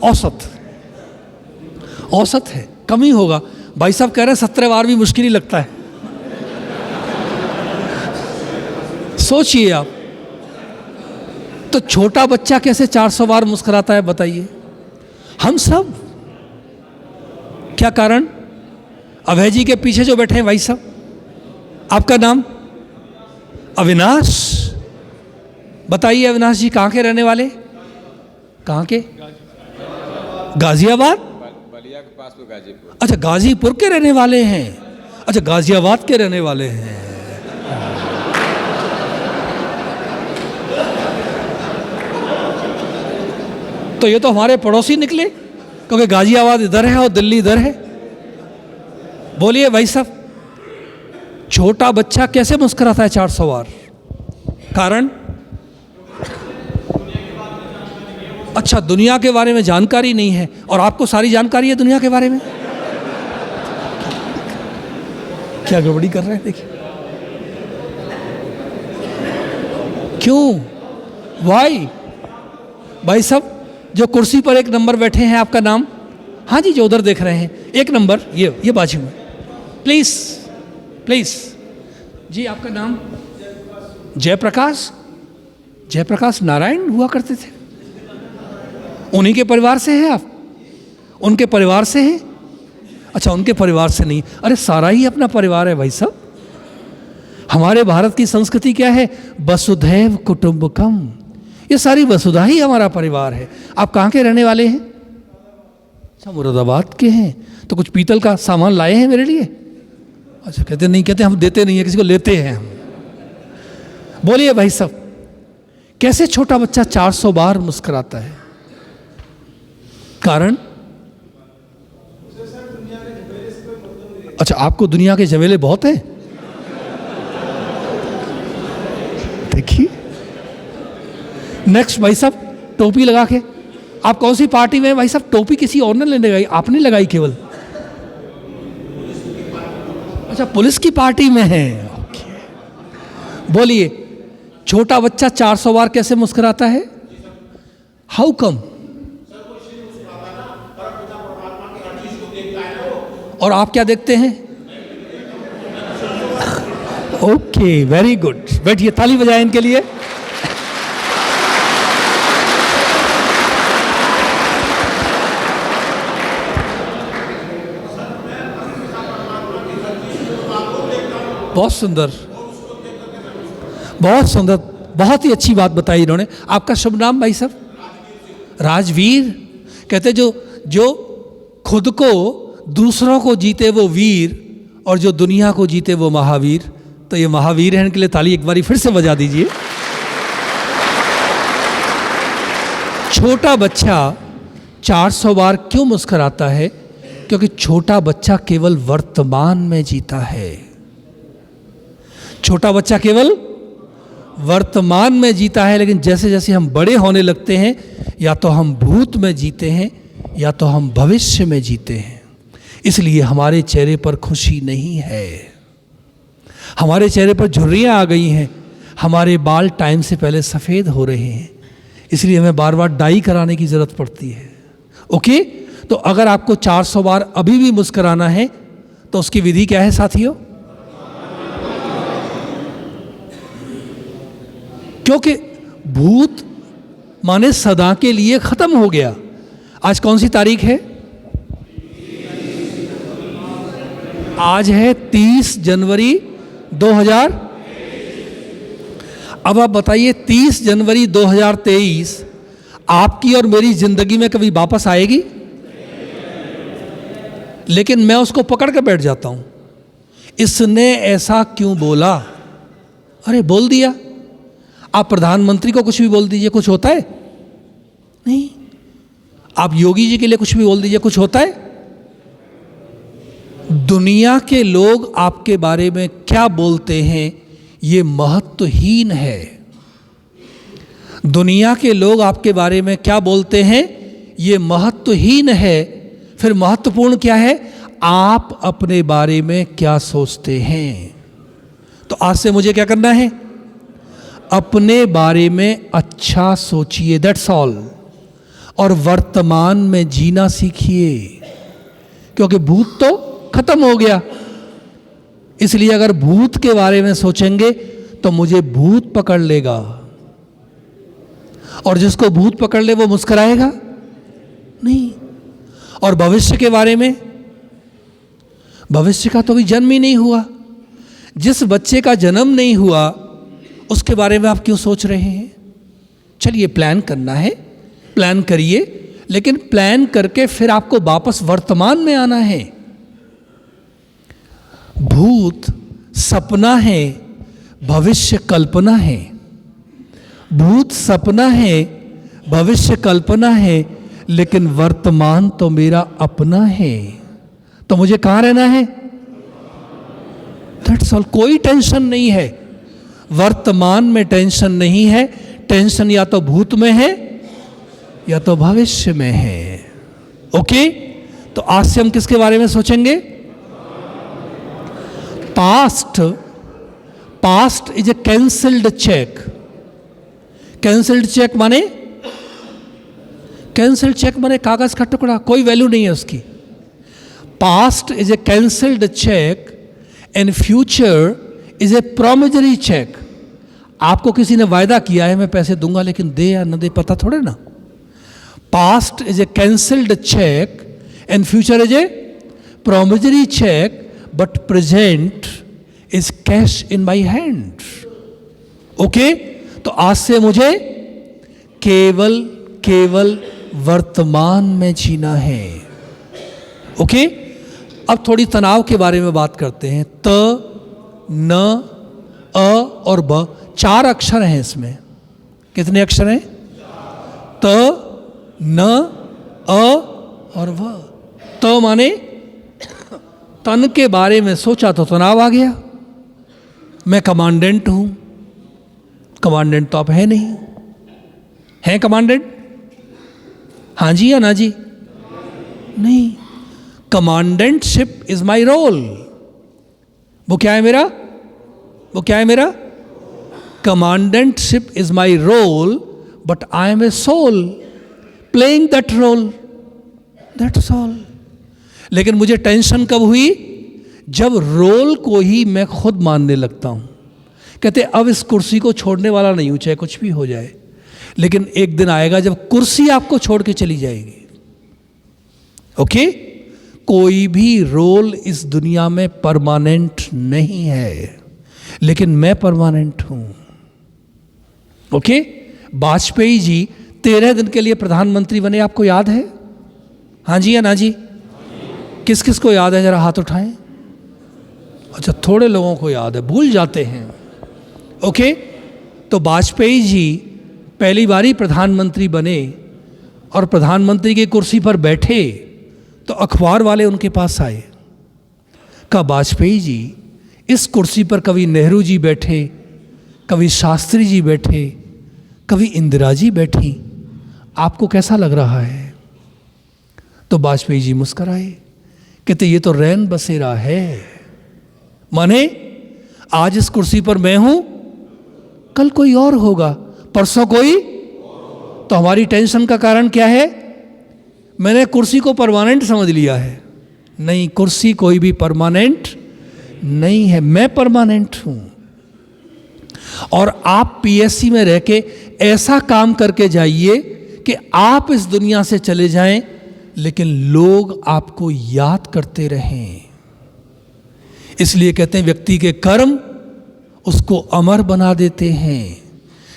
औसत है, कम ही होगा। भाई साहब कह रहे हैं 17 बार भी मुश्किल ही लगता है। सोचिए आप, तो छोटा बच्चा कैसे 400 बार मुस्कुराता है बताइए? हम सब, क्या कारण? अभय जी के पीछे जो बैठे हैं भाई साहब, आपका नाम अविनाश, बताइए अविनाश जी कहाँ के रहने वाले? कहाँ के? गाजियाबाद? बलिया के पास में गाजीपुर। अच्छा, गाजीपुर के रहने वाले हैं। अच्छा, गाजियाबाद के रहने वाले हैं। तो ये तो हमारे पड़ोसी निकले, क्योंकि गाजियाबाद इधर है और दिल्ली इधर है। बोलिए भाई साहब, छोटा बच्चा कैसे मुस्कुराता है 400 बार? कारण? अच्छा, दुनिया के बारे में जानकारी नहीं है और आपको सारी जानकारी है दुनिया के बारे में। क्या गड़बड़ी कर रहे हैं? देखिए क्यों, वाई? भाई साहब जो कुर्सी पर एक नंबर बैठे हैं, आपका नाम? हाँ जी, जो उधर देख रहे हैं, एक नंबर, ये बाजू में, प्लीज प्लीज जी। आपका नाम? जयप्रकाश। जयप्रकाश नारायण हुआ करते थे, उन्हीं के परिवार से हैं आप? उनके परिवार से हैं? अच्छा, उनके परिवार से नहीं, अरे सारा ही अपना परिवार है भाई साहब। हमारे भारत की संस्कृति क्या है? वसुधैव कुटुंबकम, ये सारी वसुधा ही हमारा परिवार है। आप कहाँ के रहने वाले हैं? अच्छा, मुरादाबाद के हैं। तो कुछ पीतल का सामान लाए हैं मेरे लिए? अच्छा, कहते नहीं, कहते हम देते नहीं है, किसी को लेते हैं हम। बोलिए भाई साहब, कैसे छोटा बच्चा 400 बार मुस्कुराता है? कारण? अच्छा, आपको दुनिया के झमेले बहुत हैं? देखिए, नेक्स्ट भाई साहब, टोपी लगा के, आप कौन सी पार्टी में हैं भाई साहब? टोपी किसी और ने लगाई, आपने लगाई केवल? अच्छा, पुलिस की पार्टी में है। बोलिए, छोटा बच्चा 400 बार कैसे मुस्कुराता है? How come? और आप क्या देखते हैं? ओके, वेरी गुड, बैठिए, ताली बजाएं इनके लिए। बहुत सुंदर, बहुत सुंदर, बहुत ही अच्छी बात बताई इन्होंने। आपका शुभ नाम भाई साहब? राजवीर। कहते जो खुद को, दूसरों को जीते वो वीर, और जो दुनिया को जीते वो महावीर। तो ये महावीर हैं, इनके लिए ताली एक बारी फिर से बजा दीजिए। छोटा बच्चा 400 बार क्यों मुस्कुराता है? क्योंकि छोटा बच्चा केवल वर्तमान में जीता है। छोटा बच्चा केवल वर्तमान में जीता है, लेकिन जैसे जैसे हम बड़े होने लगते हैं, या तो हम भूत में जीते हैं या तो हम भविष्य में जीते हैं। इसलिए हमारे चेहरे पर खुशी नहीं है, हमारे चेहरे पर झुर्रियाँ आ गई हैं, हमारे बाल टाइम से पहले सफ़ेद हो रहे हैं, इसलिए हमें बार बार डाई कराने की ज़रूरत पड़ती है। ओके, तो अगर आपको 400 बार अभी भी मुस्कुराना है तो उसकी विधि क्या है साथियों? क्योंकि भूत माने सदा के लिए खत्म हो गया। आज कौन सी तारीख है? आज है 30 जनवरी 2000। अब आप बताइए 30 जनवरी 2023 आपकी और मेरी जिंदगी में कभी वापस आएगी? लेकिन मैं उसको पकड़ के बैठ जाता हूं, इसने ऐसा क्यों बोला? अरे बोल दिया। आप प्रधानमंत्री को कुछ भी बोल दीजिए, कुछ होता है? नहीं। आप योगी जी के लिए कुछ भी बोल दीजिए, कुछ होता है? दुनिया के लोग आपके बारे में क्या बोलते हैं ये महत्वहीन है। दुनिया के लोग आपके बारे में क्या बोलते हैं ये महत्वहीन है। फिर महत्वपूर्ण क्या है? आप अपने बारे में क्या सोचते हैं। तो आज से मुझे क्या करना है? अपने बारे में अच्छा सोचिए, दैट्स ऑल। और वर्तमान में जीना सीखिए, क्योंकि भूत तो खत्म हो गया। इसलिए अगर भूत के बारे में सोचेंगे तो मुझे भूत पकड़ लेगा, और जिसको भूत पकड़ ले वो मुस्कुराएगा नहीं। और भविष्य के बारे में, भविष्य का तो अभी जन्म ही नहीं हुआ। जिस बच्चे का जन्म नहीं हुआ उसके बारे में आप क्यों सोच रहे हैं? चलिए प्लान करना है, प्लान करिए, लेकिन प्लान करके फिर आपको वापस वर्तमान में आना है। भूत सपना है, भविष्य कल्पना है। भूत सपना है, भविष्य कल्पना है, लेकिन वर्तमान तो मेरा अपना है। तो मुझे कहाँ रहना है? That's all. कोई टेंशन नहीं है, वर्तमान में टेंशन नहीं है। टेंशन या तो भूत में है या तो भविष्य में है। ओके, तो आज से हम किसके बारे में सोचेंगे? Past. Past is a cancelled cheque. Cancelled cheque माने, कैंसल्ड चेक माने कागज का टुकड़ा, कोई वैल्यू नहीं है उसकी। Past is a cancelled cheque and future is a promissory cheque. आपको किसी ने वायदा किया है मैं पैसे दूंगा, लेकिन दे या न दे पता थोड़े ना। Past is a cancelled cheque and future is a promissory cheque, but present is cash in my hand. Okay, तो आज से मुझे केवल केवल वर्तमान में जीना है। ओके, अब थोड़ी तनाव के बारे में बात करते हैं। त, न, अ और ब, 4 अक्षर हैं इसमें। कितने अक्षर हैं? त, न, अ और व। त माने तन के बारे में सोचा तो तनाव आ गया। मैं कमांडेंट हूं। कमांडेंट तो आप है नहीं। हैं कमांडेंट? हाँ जी या ना जी? नहीं। Commandantship is my role. वो क्या है मेरा? वो क्या है मेरा? Commandantship is my role, but I am a sole playing that role, that's all. लेकिन मुझे टेंशन कब हुई? जब रोल को ही मैं खुद मानने लगता हूं। कहते अब इस कुर्सी को छोड़ने वाला नहीं हूं, चाहे कुछ भी हो जाए। लेकिन एक दिन आएगा जब कुर्सी आपको छोड़ के चली जाएगी। ओके, कोई भी रोल इस दुनिया में परमानेंट नहीं है, लेकिन मैं परमानेंट हूं। ओके, वाजपेयी जी 13 दिन के लिए प्रधानमंत्री बने, आपको याद है? हाँ जी या ना जी? किस किस को याद है? जरा हाथ उठाएं। अच्छा, थोड़े लोगों को याद है, भूल जाते हैं। ओके, तो वाजपेयी जी पहली बारी प्रधानमंत्री बने और प्रधानमंत्री की कुर्सी पर बैठे तो अखबार वाले उनके पास आए। कहा वाजपेयी जी इस कुर्सी पर कभी नेहरू जी बैठे, कभी शास्त्री जी बैठे, कभी इंदिरा जी बैठी, आपको कैसा लग रहा है? तो वाजपेयी जी मुस्कराए, कहते ये तो रैन बसेरा है। माने आज इस कुर्सी पर मैं हूं, कल कोई और होगा, परसों कोई। तो हमारी टेंशन का कारण क्या है? मैंने कुर्सी को परमानेंट समझ लिया है। नहीं, कुर्सी कोई भी परमानेंट नहीं है, मैं परमानेंट हूं। और आप पीएससी में रह के ऐसा काम करके जाइए कि आप इस दुनिया से चले जाएं, लेकिन लोग आपको याद करते रहें। इसलिए कहते हैं व्यक्ति के कर्म उसको अमर बना देते हैं,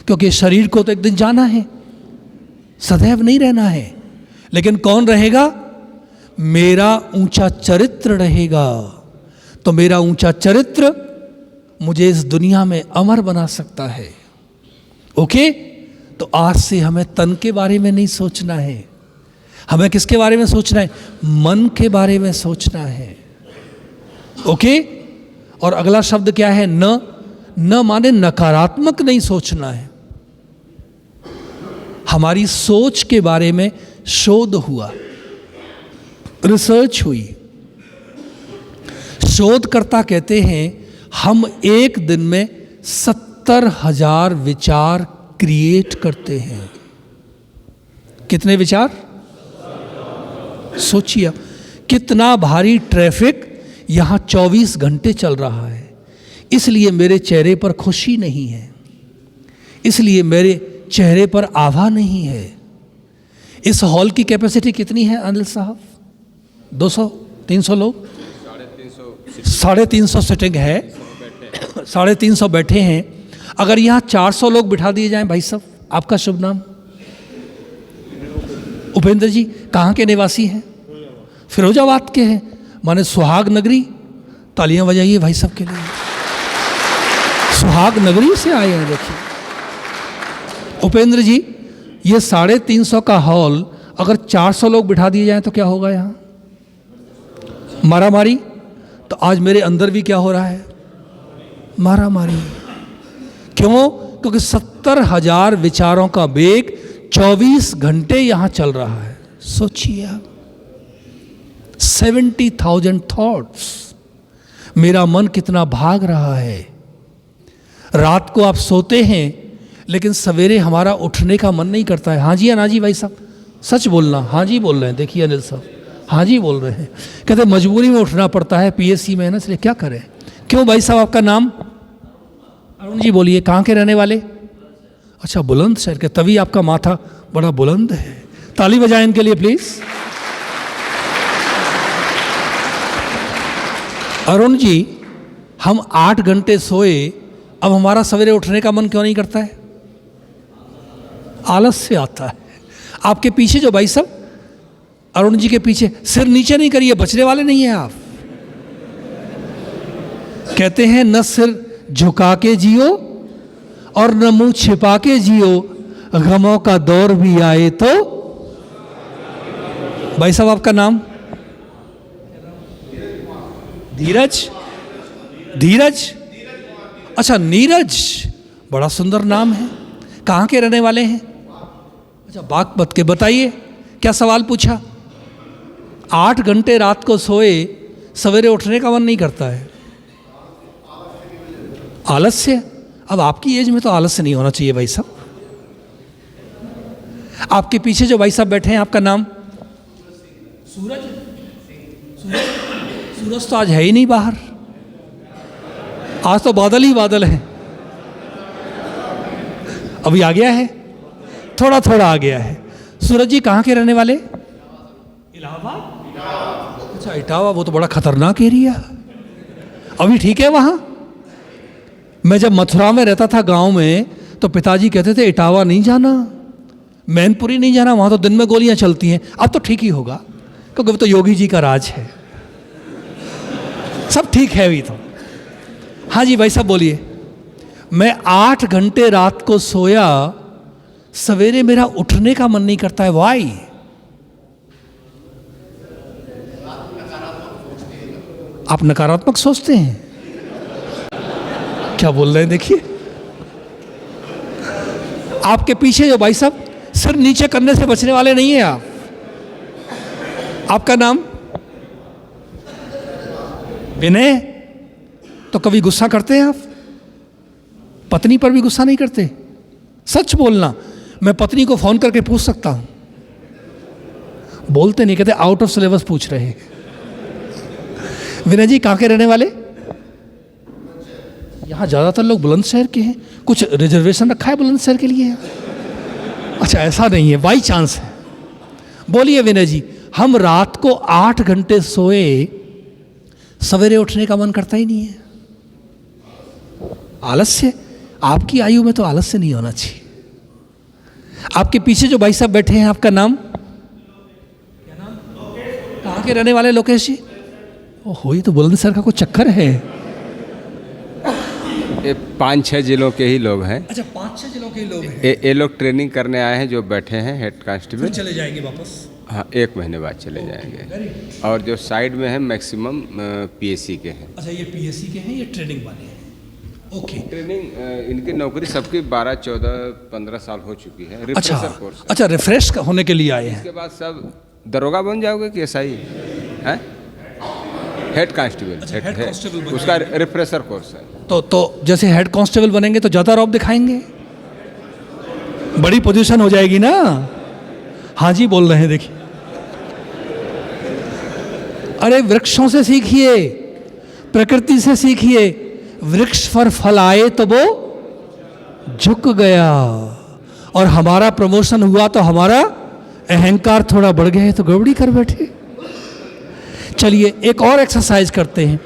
क्योंकि शरीर को तो एक दिन जाना है, सदैव नहीं रहना है। लेकिन कौन रहेगा? मेरा ऊंचा चरित्र रहेगा। तो मेरा ऊंचा चरित्र मुझे इस दुनिया में अमर बना सकता है। ओके? तो आज से हमें तन के बारे में नहीं सोचना है, हमें किसके बारे में सोचना है? मन के बारे में सोचना है। ओके? और अगला शब्द क्या है? न माने नकारात्मक नहीं सोचना है। हमारी सोच के बारे में शोध हुआ, रिसर्च हुई। शोधकर्ता कहते हैं हम एक दिन में 70,000 विचार क्रिएट करते हैं। कितने विचार? सोचिए कितना भारी ट्रैफिक यहां 24 घंटे चल रहा है। इसलिए मेरे चेहरे पर खुशी नहीं है, इसलिए मेरे चेहरे पर आभा नहीं है। इस हॉल की कैपेसिटी कितनी है अनिल साहब? 200-300 लोग, 350 सिटिंग है, 350 बैठे हैं। अगर यहाँ 400 लोग बिठा दिए जाएं, भाई साहब आपका शुभ नाम? उपेंद्र जी कहाँ के निवासी हैं? फिरोजाबाद के हैं, माने सुहाग नगरी। तालियां बजाइए भाई साहब के लिए, सुहाग नगरी से आए हैं। देखिए उपेंद्र जी, ये 350 का हॉल अगर 400 लोग बिठा दिए जाएं तो क्या होगा? यहाँ मारामारी। तो आज मेरे अंदर भी क्या हो रहा है? मारामारी। क्यों? क्योंकि 70,000 विचारों का वेग 24 घंटे यहां चल रहा है। सोचिए आप, 70,000 थॉट्स। मेरा मन कितना भाग रहा है। रात को आप सोते हैं लेकिन सवेरे हमारा उठने का मन नहीं करता है। हाँ जी, ना जी भाई साहब, सच बोलना। हाँ जी बोल रहे हैं, देखिए अनिल साहब हाँ जी बोल रहे हैं। कहते मजबूरी में उठना पड़ता है, पीएससी में है ना, इसलिए क्या करें। क्यों भाई साहब? आपका नाम? अरुण जी बोलिए, कहाँ के रहने वाले? अच्छा, बुलंदशहर के, तभी आपका माथा बड़ा बुलंद है। ताली बजाएं इनके लिए प्लीज। अरुण जी, हम 8 घंटे सोए, अब हमारा सवेरे उठने का मन क्यों नहीं करता है? आलस से आता है। आपके पीछे जो भाई साहब, अरुण जी के पीछे, सिर नीचे नहीं करिए, बचने वाले नहीं हैं आप। कहते हैं न सिर झुका के जियो और न मुंह छिपा के जियो, गमों का दौर भी आए तो। भाई साहब आपका नाम? धीरज? धीरज? अच्छा, नीरज, बड़ा सुंदर नाम है। कहाँ के रहने वाले हैं? अच्छा, बागपत के। बताइए क्या सवाल पूछा? 8 घंटे रात को सोए, सवेरे उठने का मन नहीं करता है, आलस्य। अब आपकी एज में तो आलस्य नहीं होना चाहिए भाई साहब। आपके पीछे जो भाई साहब बैठे हैं, आपका नाम? सूरज? सूरज तो आज है ही नहीं बाहर, आज तो बादल ही बादल है। अभी आ गया है, थोड़ा थोड़ा आ गया है। सूरज जी कहाँ के रहने वाले? इलाहाबाद? अच्छा, इटावा, वो तो बड़ा खतरनाक एरिया। अभी ठीक है वहाँ? मैं जब मथुरा में रहता था गांव में, तो पिताजी कहते थे इटावा नहीं जाना, मैनपुरी नहीं जाना, वहाँ तो दिन में गोलियां चलती हैं। अब तो ठीक ही होगा, क्योंकि वो तो योगी जी का राज है, सब ठीक है अभी तो। हाँ जी भाई साहब बोलिए। मैं 8 घंटे रात को सोया, सवेरे मेरा उठने का मन नहीं करता है। वाई? आप नकारात्मक सोचते हैं? क्या बोल रहे हैं? देखिए आपके पीछे जो भाई साहब, सिर नीचे करने से बचने वाले नहीं हैं आप। आपका नाम? विनय। तो कभी गुस्सा करते हैं आप? पत्नी पर भी गुस्सा नहीं करते? सच बोलना, मैं पत्नी को फोन करके पूछ सकता हूं। बोलते नहीं, कहते आउट ऑफ सिलेबस पूछ रहे हैं। विनय जी कहाँ के रहने वाले? यहाँ ज़्यादातर लोग बुलंदशहर के हैं। कुछ रिजर्वेशन रखा है बुलंदशहर के लिए? अच्छा, ऐसा नहीं है, बाई चांस है। बोलिए विनय जी, हम रात को 8 घंटे सोए, सवेरे उठने का मन करता ही नहीं है। आलस्य, आपकी आयु में तो आलस्य नहीं होना चाहिए। आपके पीछे जो भाई साहब बैठे हैं, आपका नाम क्या? नाम कहाँ के रहने वाले? लोकेश जी। ओहो, ये तो बुलंदशहर का कोई चक्कर है। ये 5-6 जिलों के ही लोग हैं। अच्छा, 5-6 जिलों के लोग हैं। ये लोग ट्रेनिंग करने आए हैं, जो बैठे हैं हेड कांस्टेबल। चले जाएंगे वापस? हाँ, 1 महीने बाद चले जाएंगे। और जो साइड में है मैक्सिमम पीएससी के हैं। अच्छा, ये पीएससी के हैं, ये ट्रेनिंग वाले हैं। ओके। ट्रेनिंग इनकी नौकरी सबकी 12, 14, 15 साल हो चुकी है। अच्छा रिफ्रेशर कोर्स। अच्छा, रिफ्रेश होने के लिए आए हैं। इसके बाद सब दरोगा बन जाओगे कि ऐसा ही है? Head constable. अच्छा, हेड कांस्टेबल बन उसका रिफ्रेशर कोर्स है। तो जैसे हेड कांस्टेबल बनेंगे तो ज़्यादा रौब दिखाएंगे, बड़ी पोजीशन हो जाएगी ना। हाँ जी, बोल रहे हैं, देखिए। अरे वृक्षों से सीखिए, प्रकृति से सीखिए। वृक्ष पर फल आए तो वो झुक गया, और हमारा प्रमोशन हुआ तो हमारा अहंकार थोड़ा बढ़ गया है तो गड़बड़ी कर बैठे। चलिए एक और एक्सरसाइज करते हैं।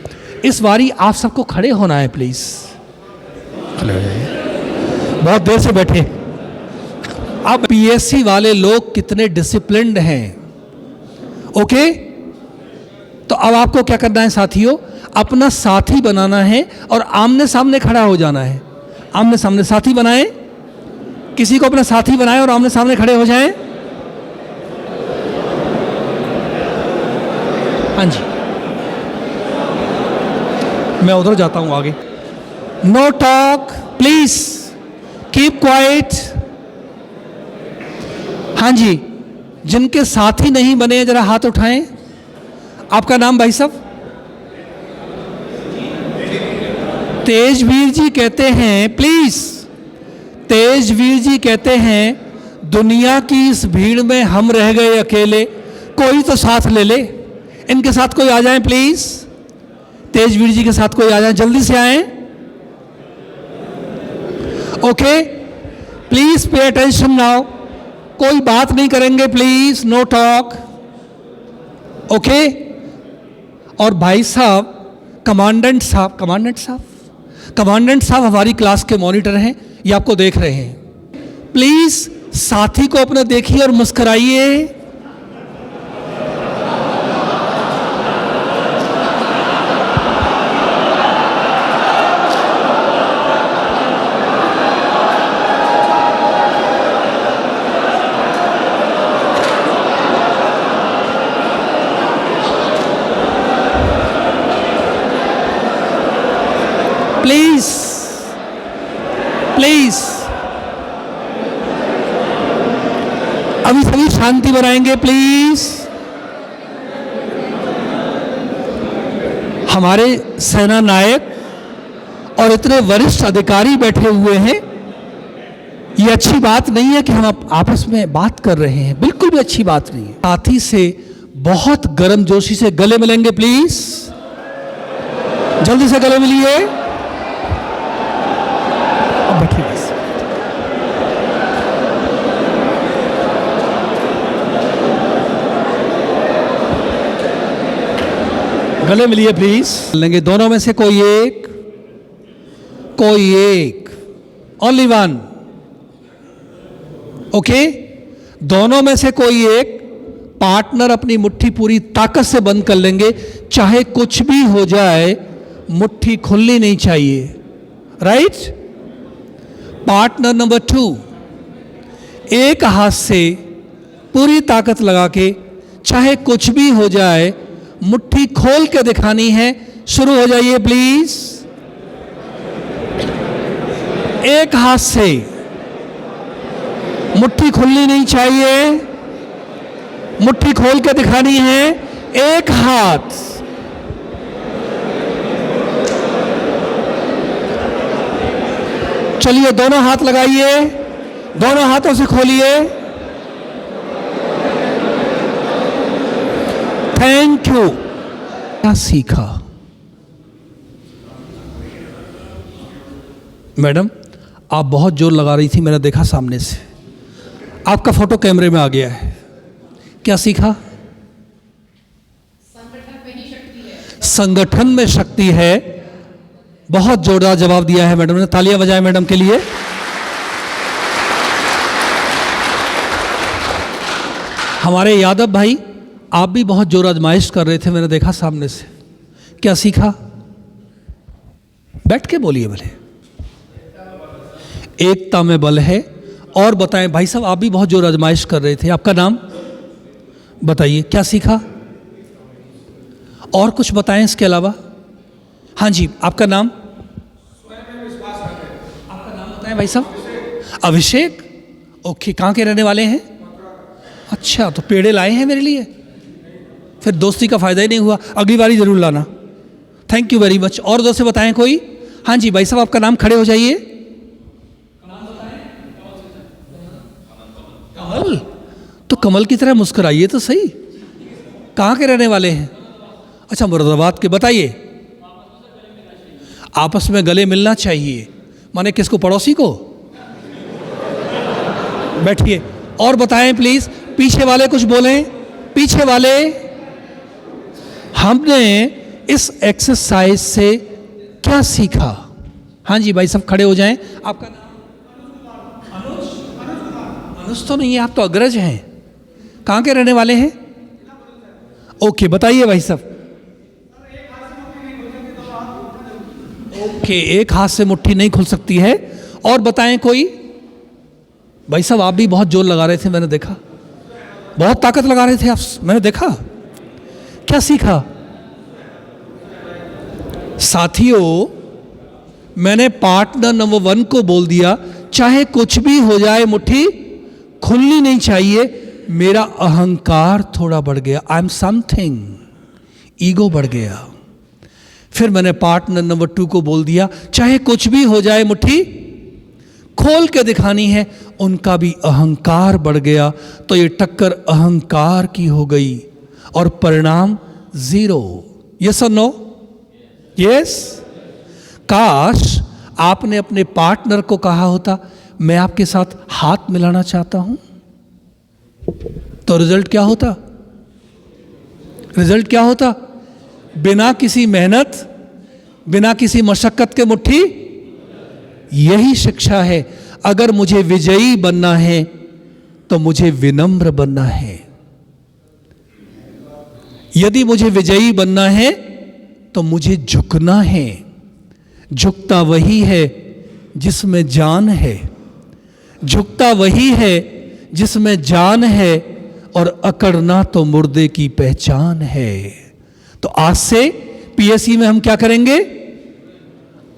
इस बारी आप सबको खड़े होना है प्लीज। बहुत देर से बैठे। अब पीएससी वाले लोग कितने डिसिप्लिन्ड हैं। ओके, तो अब आपको क्या करना है साथियों, अपना साथी बनाना है और आमने सामने खड़ा हो जाना है। आमने सामने साथी बनाएं, किसी को अपना साथी बनाएं और आमने सामने खड़े हो जाएं। हाँ जी, मैं उधर जाता हूं आगे। No talk please, keep quiet. हाँ जी, जिनके साथी नहीं बने जरा हाथ उठाएं। आपका नाम भाई साहब? तेजवीर जी कहते हैं, प्लीज। तेजवीर जी कहते हैं, दुनिया की इस भीड़ में हम रह गए अकेले, कोई तो साथ ले ले। इनके साथ कोई आ जाए प्लीज। तेजवीर जी के साथ कोई आ जाए, जल्दी से आए। Okay, please pay attention now. कोई बात नहीं करेंगे प्लीज, नो टॉक। ओके। और भाई साहब, कमांडेंट साहब हमारी क्लास के मॉनिटर हैं, ये आपको देख रहे हैं। प्लीज साथी को अपना देखिए और मुस्कुराइए। प्लीज प्लीज, अभी सभी शांति बनाएंगे प्लीज। हमारे सेना नायक और इतने वरिष्ठ अधिकारी बैठे हुए हैं, ये अच्छी बात नहीं है कि हम आपस में बात कर रहे हैं, बिल्कुल भी अच्छी बात नहीं है। साथी से बहुत गर्मजोशी से गले मिलेंगे प्लीज, जल्दी से गले मिलिए। बैठिए बस। गले मिलिए प्लीज। लेंगे दोनों में से कोई एक, ओनली वन। ओके, दोनों में से कोई एक पार्टनर अपनी मुट्ठी पूरी ताकत से बंद कर लेंगे, चाहे कुछ भी हो जाए, मुट्ठी खुलनी नहीं चाहिए। राइट? पार्टनर नंबर 2, एक हाथ से पूरी ताकत लगा के, चाहे कुछ भी हो जाए, मुट्ठी खोल के दिखानी है। शुरू हो जाइए प्लीज। एक हाथ से, मुट्ठी खुलनी नहीं चाहिए, मुट्ठी खोल के दिखानी है। एक हाथ, चलिए दोनों हाथ लगाइए, दोनों हाथों से खोलिए। Thank you. क्या सीखा मैडम? आप बहुत जोर लगा रही थी, मैंने देखा सामने से, आपका फोटो कैमरे में आ गया है। क्या सीखा? संगठन में शक्ति है, बहुत जोरदार जवाब दिया है मैडम ने, तालियां बजाएं मैडम के लिए। हमारे यादव भाई, आप भी बहुत जोर आजमाइश कर रहे थे, मैंने देखा सामने से। क्या सीखा? बैठ के बोलिए भले। एकता में बल है। और बताएं भाई साहब, आप भी बहुत जोर आजमाइश कर रहे थे, आपका नाम बताइए, क्या सीखा? और कुछ बताएं इसके अलावा। हाँ जी, आपका नाम? आपका नाम बताएं भाई साहब। अभिषेक। ओके, कहाँ के रहने वाले हैं? अच्छा, तो पेड़े लाए हैं मेरे लिए? फिर दोस्ती का फायदा ही नहीं हुआ, अगली बारी जरूर लाना। Thank you very much. और दोस्त से बताएं कोई? हाँ जी भाई साहब, आपका नाम, खड़े हो जाइए। कमल। तो कमल की तरह मुस्कुराइए तो सही। कहाँ के रहने वाले हैं? अच्छा, मुरादाबाद के। बताइए। आपस में गले मिलना चाहिए, माने किसको? पड़ोसी को। बैठिए। और बताएं प्लीज, पीछे वाले कुछ बोलें। पीछे वाले। हमने इस एक्सरसाइज से क्या सीखा? हाँ जी भाई, सब खड़े हो जाएं। आपका नाम? अनुज। अनुज तो नहीं है, आप तो अग्रज हैं। कहाँ के रहने वाले हैं? ओके, बताइए भाई साहब। ओके, एक हाथ से मुट्ठी नहीं खुल सकती है। और बताएं कोई? भाई साहब, आप भी बहुत जोर लगा रहे थे, मैंने देखा। बहुत ताकत लगा रहे थे आप, मैंने देखा। क्या सीखा? साथियों, मैंने पार्टनर नंबर 1 को बोल दिया, चाहे कुछ भी हो जाए मुट्ठी खुलनी नहीं चाहिए। मेरा अहंकार थोड़ा बढ़ गया, आई एम समथिंग, ईगो बढ़ गया। फिर मैंने पार्टनर नंबर 2 को बोल दिया, चाहे कुछ भी हो जाए मुट्ठी खोल के दिखानी है। उनका भी अहंकार बढ़ गया, तो ये टक्कर अहंकार की हो गई और परिणाम 0। यस और नो? यस। काश आपने अपने पार्टनर को कहा होता, मैं आपके साथ हाथ मिलाना चाहता हूं, तो रिजल्ट क्या होता? रिजल्ट क्या होता? बिना किसी मेहनत, बिना किसी मशक्कत के मुट्ठी। यही शिक्षा है। अगर मुझे विजयी बनना है तो मुझे विनम्र बनना है। यदि मुझे विजयी बनना है तो मुझे झुकना है। झुकता वही है जिसमें जान है। झुकता वही है जिसमें जान है, और अकड़ना तो मुर्दे की पहचान है। तो आज से पीएससी में हम क्या करेंगे?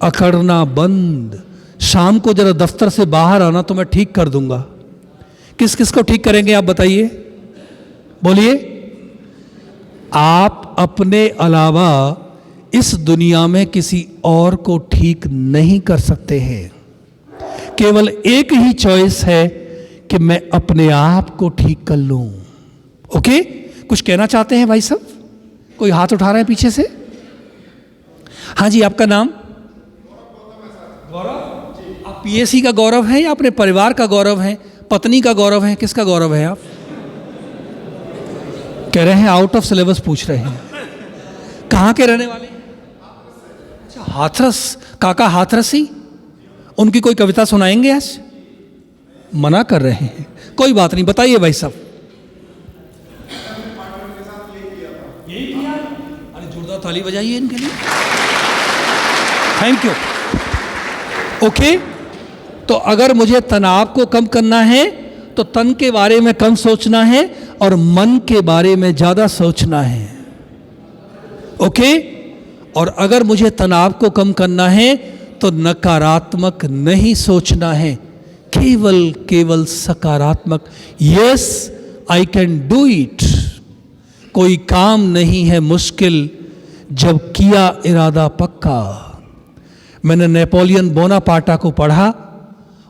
अकड़ना बंद। शाम को जरा दफ्तर से बाहर आना तो मैं ठीक कर दूंगा। किस किस को ठीक करेंगे आप बताइए? बोलिए। आप अपने अलावा इस दुनिया में किसी और को ठीक नहीं कर सकते हैं। केवल एक ही चॉइस है कि मैं अपने आप को ठीक कर लूं। ओके, कुछ कहना चाहते हैं भाई साहब? कोई हाथ उठा रहा है पीछे से? हाँ जी, आपका नाम? गौरव। आप पीएससी का गौरव है या अपने परिवार का गौरव है? पत्नी का गौरव है? किसका गौरव है आप? कह रहे हैं आउट ऑफ सिलेबस पूछ रहे हैं। कहाँ के रहने वाले? अच्छा, हाथरस। काका हाथरसी। उनकी कोई कविता सुनाएंगे आज? मना कर रहे हैं, कोई बात नहीं, बताइए भाई साहब। यही किया? अरे जोरदार ताली बजाइए इनके लिए। Thank you. ओके, तो अगर मुझे तनाव को कम करना है तो तन के बारे में कम सोचना है और मन के बारे में ज़्यादा सोचना है। ओके, और अगर मुझे तनाव को कम करना है तो नकारात्मक नहीं सोचना है, केवल केवल सकारात्मक। Yes, I can do it. कोई काम नहीं है मुश्किल जब किया इरादा पक्का। मैंने नेपोलियन बोनापार्टा को पढ़ा।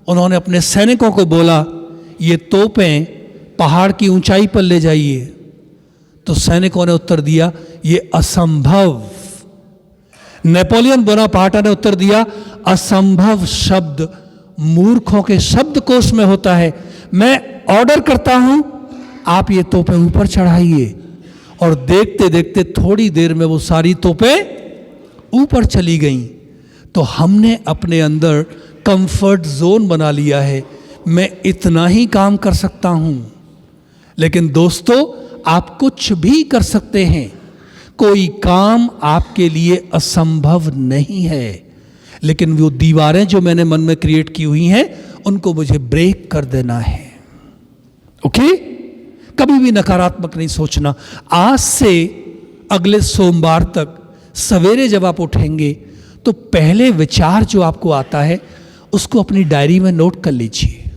उन्होंने अपने सैनिकों को बोला, ये तोपें पहाड़ की ऊंचाई पर ले जाइए। तो सैनिकों ने उत्तर दिया, ये असंभव। नेपोलियन बोनापार्टा ने उत्तर दिया, असंभव शब्द मूर्खों के शब्दकोश में होता है। मैं ऑर्डर करता हूं, आप ये तोपें ऊपर चढ़ाइए। और देखते देखते थोड़ी देर में वो सारी तोपें ऊपर चली गईं। तो हमने अपने अंदर कंफर्ट जोन बना लिया है, मैं इतना ही काम कर सकता हूं। लेकिन दोस्तों, आप कुछ भी कर सकते हैं, कोई काम आपके लिए असंभव नहीं है। लेकिन वो दीवारें जो मैंने मन में क्रिएट की हुई हैं, उनको मुझे ब्रेक कर देना है। ओके? कभी भी नकारात्मक नहीं सोचना। आज से अगले सोमवार तक सवेरे जब आप उठेंगे तो पहले विचार जो आपको आता है उसको अपनी डायरी में नोट कर लीजिए।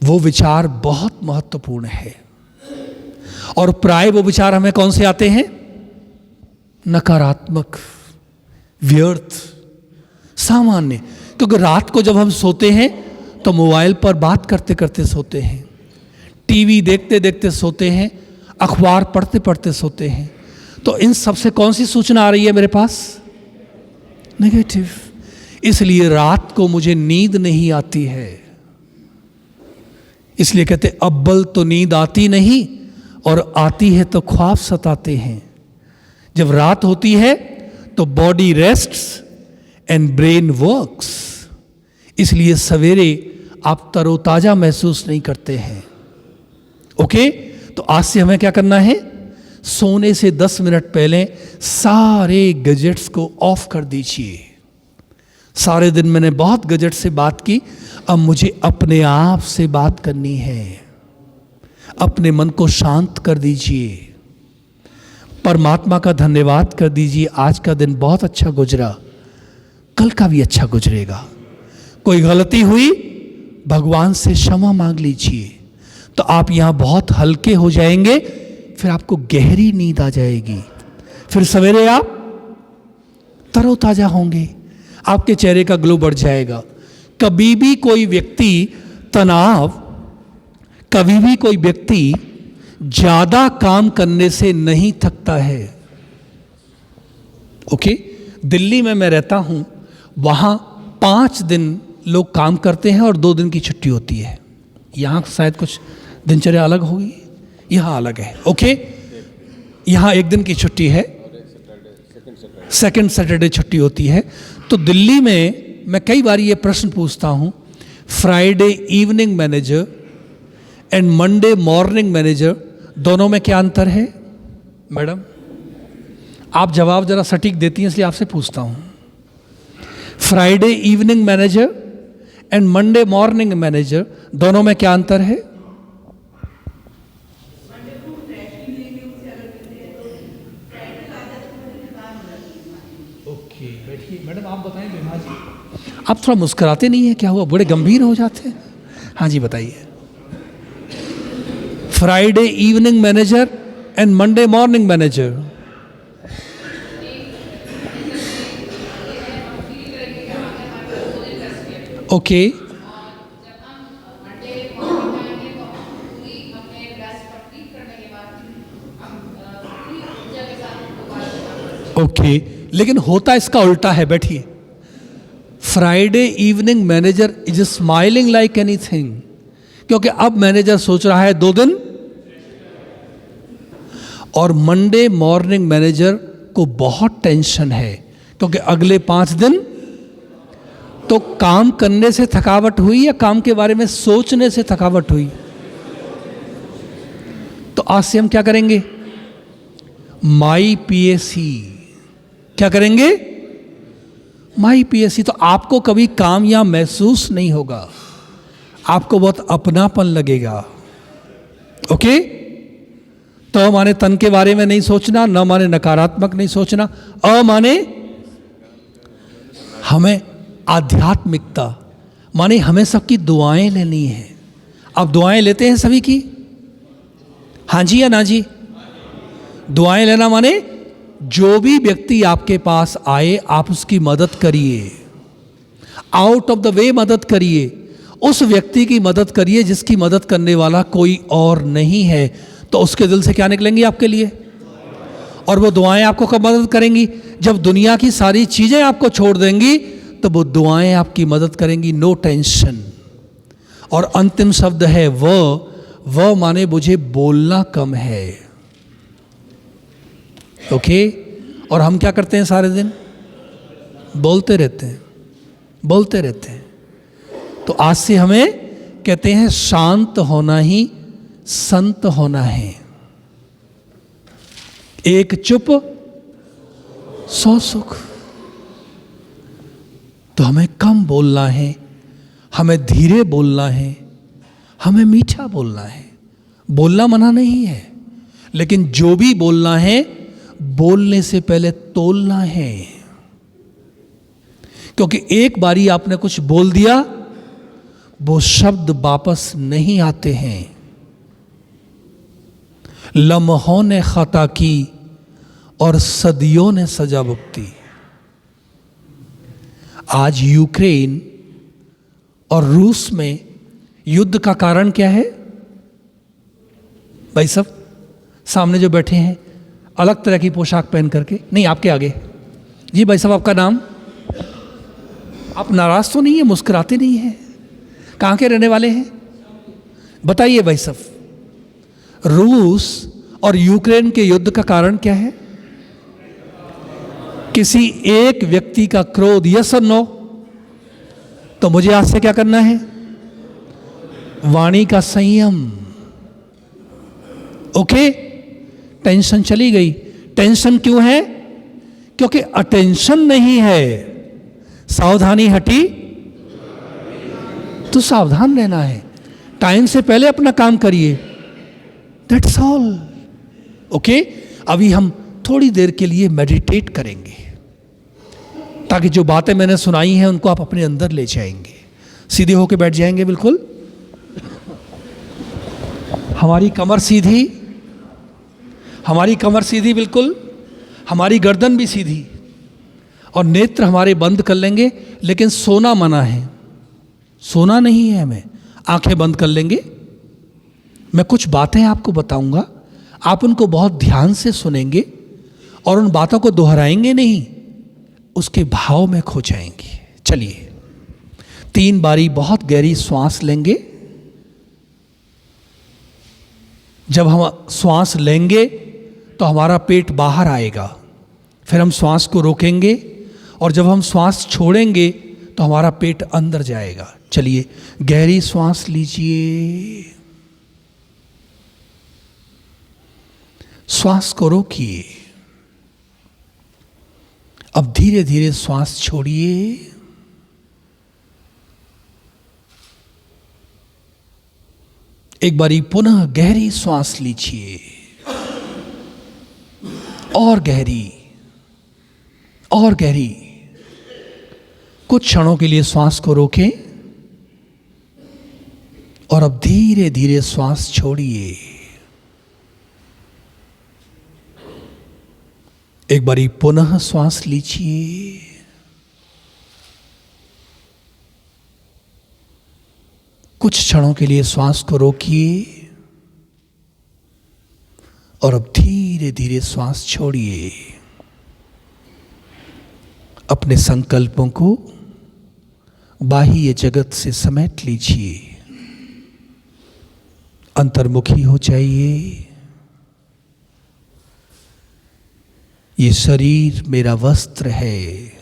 वो विचार बहुत महत्वपूर्ण है। और प्राय वो विचार हमें कौन से आते हैं? नकारात्मक, व्यर्थ, सामान्य। क्योंकि रात को जब हम सोते हैं तो मोबाइल पर बात करते करते सोते हैं, टीवी देखते देखते सोते हैं, अखबार पढ़ते पढ़ते सोते हैं। तो इन सब से कौन सी सूचना आ रही है मेरे पास? नेगेटिव। इसलिए रात को मुझे नींद नहीं आती है। इसलिए कहते अव्वल तो नींद आती नहीं, और आती है तो ख्वाब सताते हैं। जब रात होती है तो body rests and brain works. इसलिए सवेरे आप तरोताजा महसूस नहीं करते हैं। ओके? तो आज से हमें क्या करना है? सोने से 10 मिनट पहले सारे गैजेट्स को ऑफ कर दीजिए। सारे दिन मैंने बहुत गैजेट से बात की, अब मुझे अपने आप से बात करनी है। अपने मन को शांत कर दीजिए, परमात्मा का धन्यवाद कर दीजिए। आज का दिन बहुत अच्छा गुजरा, कल का भी अच्छा गुजरेगा। कोई गलती हुई, भगवान से क्षमा मांग लीजिए, तो आप यहां बहुत हल्के हो जाएंगे। फिर आपको गहरी नींद आ जाएगी। फिर सवेरे आप तरोताजा होंगे, आपके चेहरे का ग्लो बढ़ जाएगा। कभी भी कोई व्यक्ति तनाव, कभी भी कोई व्यक्ति ज्यादा काम करने से नहीं थकता है। ओके? दिल्ली में मैं रहता हूं, वहां 5 दिन लोग काम करते हैं और 2 दिन की छुट्टी होती है। यहां शायद कुछ दिनचर्या अलग होगी, यहां अलग है। ओके? यहां 1 दिन की छुट्टी है, सेकंड सैटरडे छुट्टी होती है। तो दिल्ली में मैं कई बार ये प्रश्न पूछता हूं, Friday evening manager and Monday morning manager, दोनों में क्या अंतर है? मैडम, आप जवाब जरा सटीक देती हैं, इसलिए आपसे पूछता हूं। Friday evening manager and Monday morning manager, दोनों में क्या अंतर है? ओके, बैठिए। मैडम आप बताएं। बिमा जी, आप थोड़ा मुस्कुराते नहीं हैं, क्या हुआ? बड़े गंभीर हो जाते हैं। हाँ जी, बताइए। Friday evening manager and Monday morning manager. Okay. Okay, लेकिन होता इसका उल्टा है। बैठिए। Friday evening manager is smiling like anything, क्योंकि अब मैनेजर सोच रहा है 2 दिन। और मंडे मॉर्निंग मैनेजर को बहुत टेंशन है, क्योंकि अगले 5 दिन तो काम करने से थकावट हुई या काम के बारे में सोचने से थकावट हुई। तो आज से हम क्या करेंगे? माई पीएसी। क्या करेंगे? माई पीएसी। तो आपको कभी काम या महसूस नहीं होगा, आपको बहुत अपनापन लगेगा। ओके? तो माने तन के बारे में नहीं सोचना, न माने नकारात्मक नहीं सोचना, अ माने हमें आध्यात्मिकता, माने हमें सबकी दुआएं लेनी है। आप दुआएं लेते हैं सभी की? हाँ जी या ना जी? दुआएं लेना माने जो भी व्यक्ति आपके पास आए आप उसकी मदद करिए, आउट ऑफ द वे मदद करिए, उस व्यक्ति की मदद करिए जिसकी मदद करने वाला कोई और नहीं है। तो उसके दिल से क्या निकलेंगी आपके लिए? और वो दुआएं आपको कब मदद करेंगी? जब दुनिया की सारी चीजें आपको छोड़ देंगी तो वो दुआएं आपकी मदद करेंगी। No tension. और अंतिम शब्द है वह माने मुझे बोलना कम है। ओके? और हम क्या करते हैं सारे दिन? बोलते रहते हैं, बोलते रहते हैं। तो आज से हमें कहते हैं शांत होना ही संत होना है। एक चुप 100 सुख। तो हमें कम बोलना है, हमें धीरे बोलना है, हमें मीठा बोलना है। बोलना मना नहीं है, लेकिन जो भी बोलना है बोलने से पहले तोलना है। क्योंकि एक बारी आपने कुछ बोल दिया, वो शब्द वापस नहीं आते हैं। लम्हों ने खता की और सदियों ने सजा भुगती। आज यूक्रेन और रूस में युद्ध का कारण क्या है? भाई सब सामने जो बैठे हैं अलग तरह की पोशाक पहन करके, नहीं आपके आगे जी भाई साहब, आपका नाम? आप नाराज तो नहीं है, मुस्कुराते नहीं हैं, कहाँ के रहने वाले हैं बताइए भाई साहब? रूस और यूक्रेन के युद्ध का कारण क्या है? किसी एक व्यक्ति का क्रोध, यस और नो? तो मुझे आज से क्या करना है? वाणी का संयम। ओके, टेंशन चली गई। टेंशन क्यों है? क्योंकि अटेंशन नहीं है। सावधानी हटी तो सावधान रहना है। टाइम से पहले अपना काम करिए, दैट्स ऑल। ओके, अभी हम थोड़ी देर के लिए मेडिटेट करेंगे, ताकि जो बातें मैंने सुनाई हैं उनको आप अपने अंदर ले जाएंगे। सीधे होके बैठ जाएंगे बिल्कुल, हमारी कमर सीधी, हमारी कमर सीधी बिल्कुल, हमारी गर्दन भी सीधी, और नेत्र हमारे बंद कर लेंगे। लेकिन सोना मना है, सोना नहीं है हमें। आंखें बंद कर लेंगे। मैं कुछ बातें आपको बताऊंगा, आप उनको बहुत ध्यान से सुनेंगे और उन बातों को दोहराएंगे नहीं, उसके भाव में खो जाएंगे। चलिए, 3 बारी बहुत गहरी श्वास लेंगे। जब हम श्वास लेंगे तो हमारा पेट बाहर आएगा, फिर हम श्वास को रोकेंगे, और जब हम श्वास छोड़ेंगे तो हमारा पेट अंदर जाएगा। चलिए, गहरी श्वास लीजिए, श्वास को रोकिए। अब धीरे धीरे श्वास छोड़िए। एक बारी पुनः गहरी श्वास लीजिए, और गहरी और गहरी। कुछ क्षणों के लिए श्वास को रोकें और अब धीरे धीरे श्वास छोड़िए। एक बारी पुनः श्वास लीजिए, कुछ क्षणों के लिए श्वास को रोकिए और अब धीरे धीरे श्वास छोड़िए। अपने संकल्पों को बाह्य जगत से समेट लीजिए, अंतर्मुखी हो जाइए। ये शरीर मेरा वस्त्र है,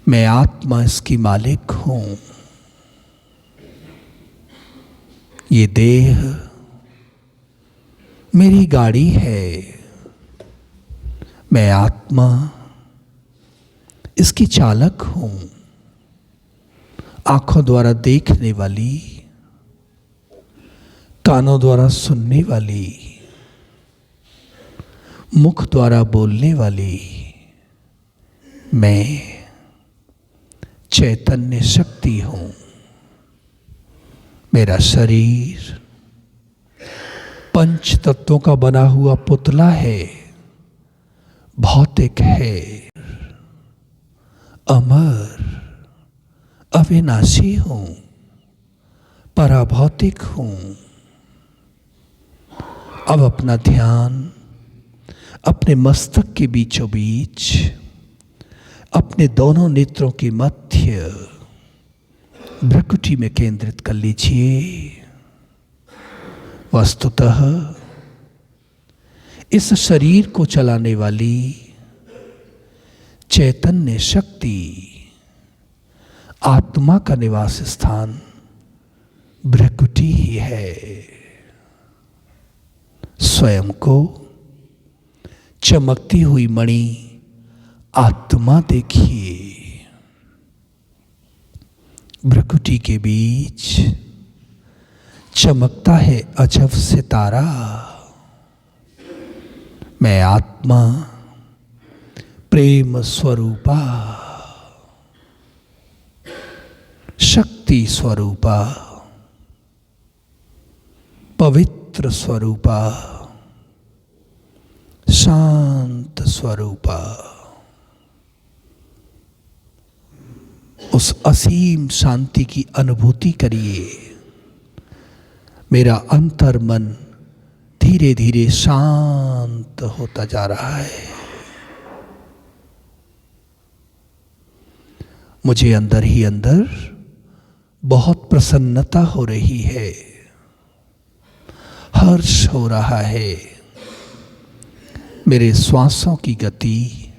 मैं आत्मा इसकी मालिक हूं। ये देह मेरी गाड़ी है, मैं आत्मा इसकी चालक हूं। आंखों द्वारा देखने वाली, कानों द्वारा सुनने वाली, मुख द्वारा बोलने वाली मैं चैतन्य शक्ति हूं। मेरा शरीर पंच तत्वों का बना हुआ पुतला है, भौतिक है, अमर अविनाशी हूं, पराभौतिक हूं। अब अपना ध्यान अपने मस्तक के बीचों बीच, अपने दोनों नेत्रों के मध्य भ्रुकुटी में केंद्रित कर लीजिए। वस्तुतः इस शरीर को चलाने वाली चैतन्य शक्ति, आत्मा का निवास स्थान भ्रकुटी ही है। स्वयं को चमकती हुई मणि आत्मा देखिए। भ्रकुटी के बीच चमकता है अजब सितारा। मैं आत्मा प्रेम स्वरूपा, शक्ति स्वरूपा, पवित्र स्वरूपा, शांत स्वरूपा, उस असीम शांति की अनुभूति करिए। मेरा अंतर मन धीरे धीरे शांत होता जा रहा है। मुझे अंदर ही अंदर बहुत प्रसन्नता हो रही है, हर्ष हो रहा है। मेरे श्वासों की गति,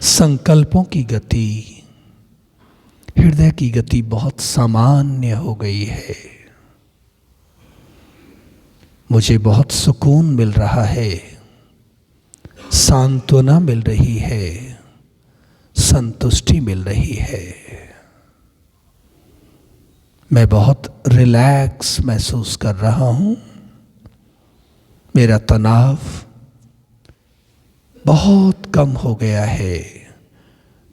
संकल्पों की गति, हृदय की गति बहुत सामान्य हो गई है। मुझे बहुत सुकून मिल रहा है, सांत्वना मिल रही है, संतुष्टि मिल रही है। मैं बहुत रिलैक्स महसूस कर रहा हूं। मेरा तनाव बहुत कम हो गया है,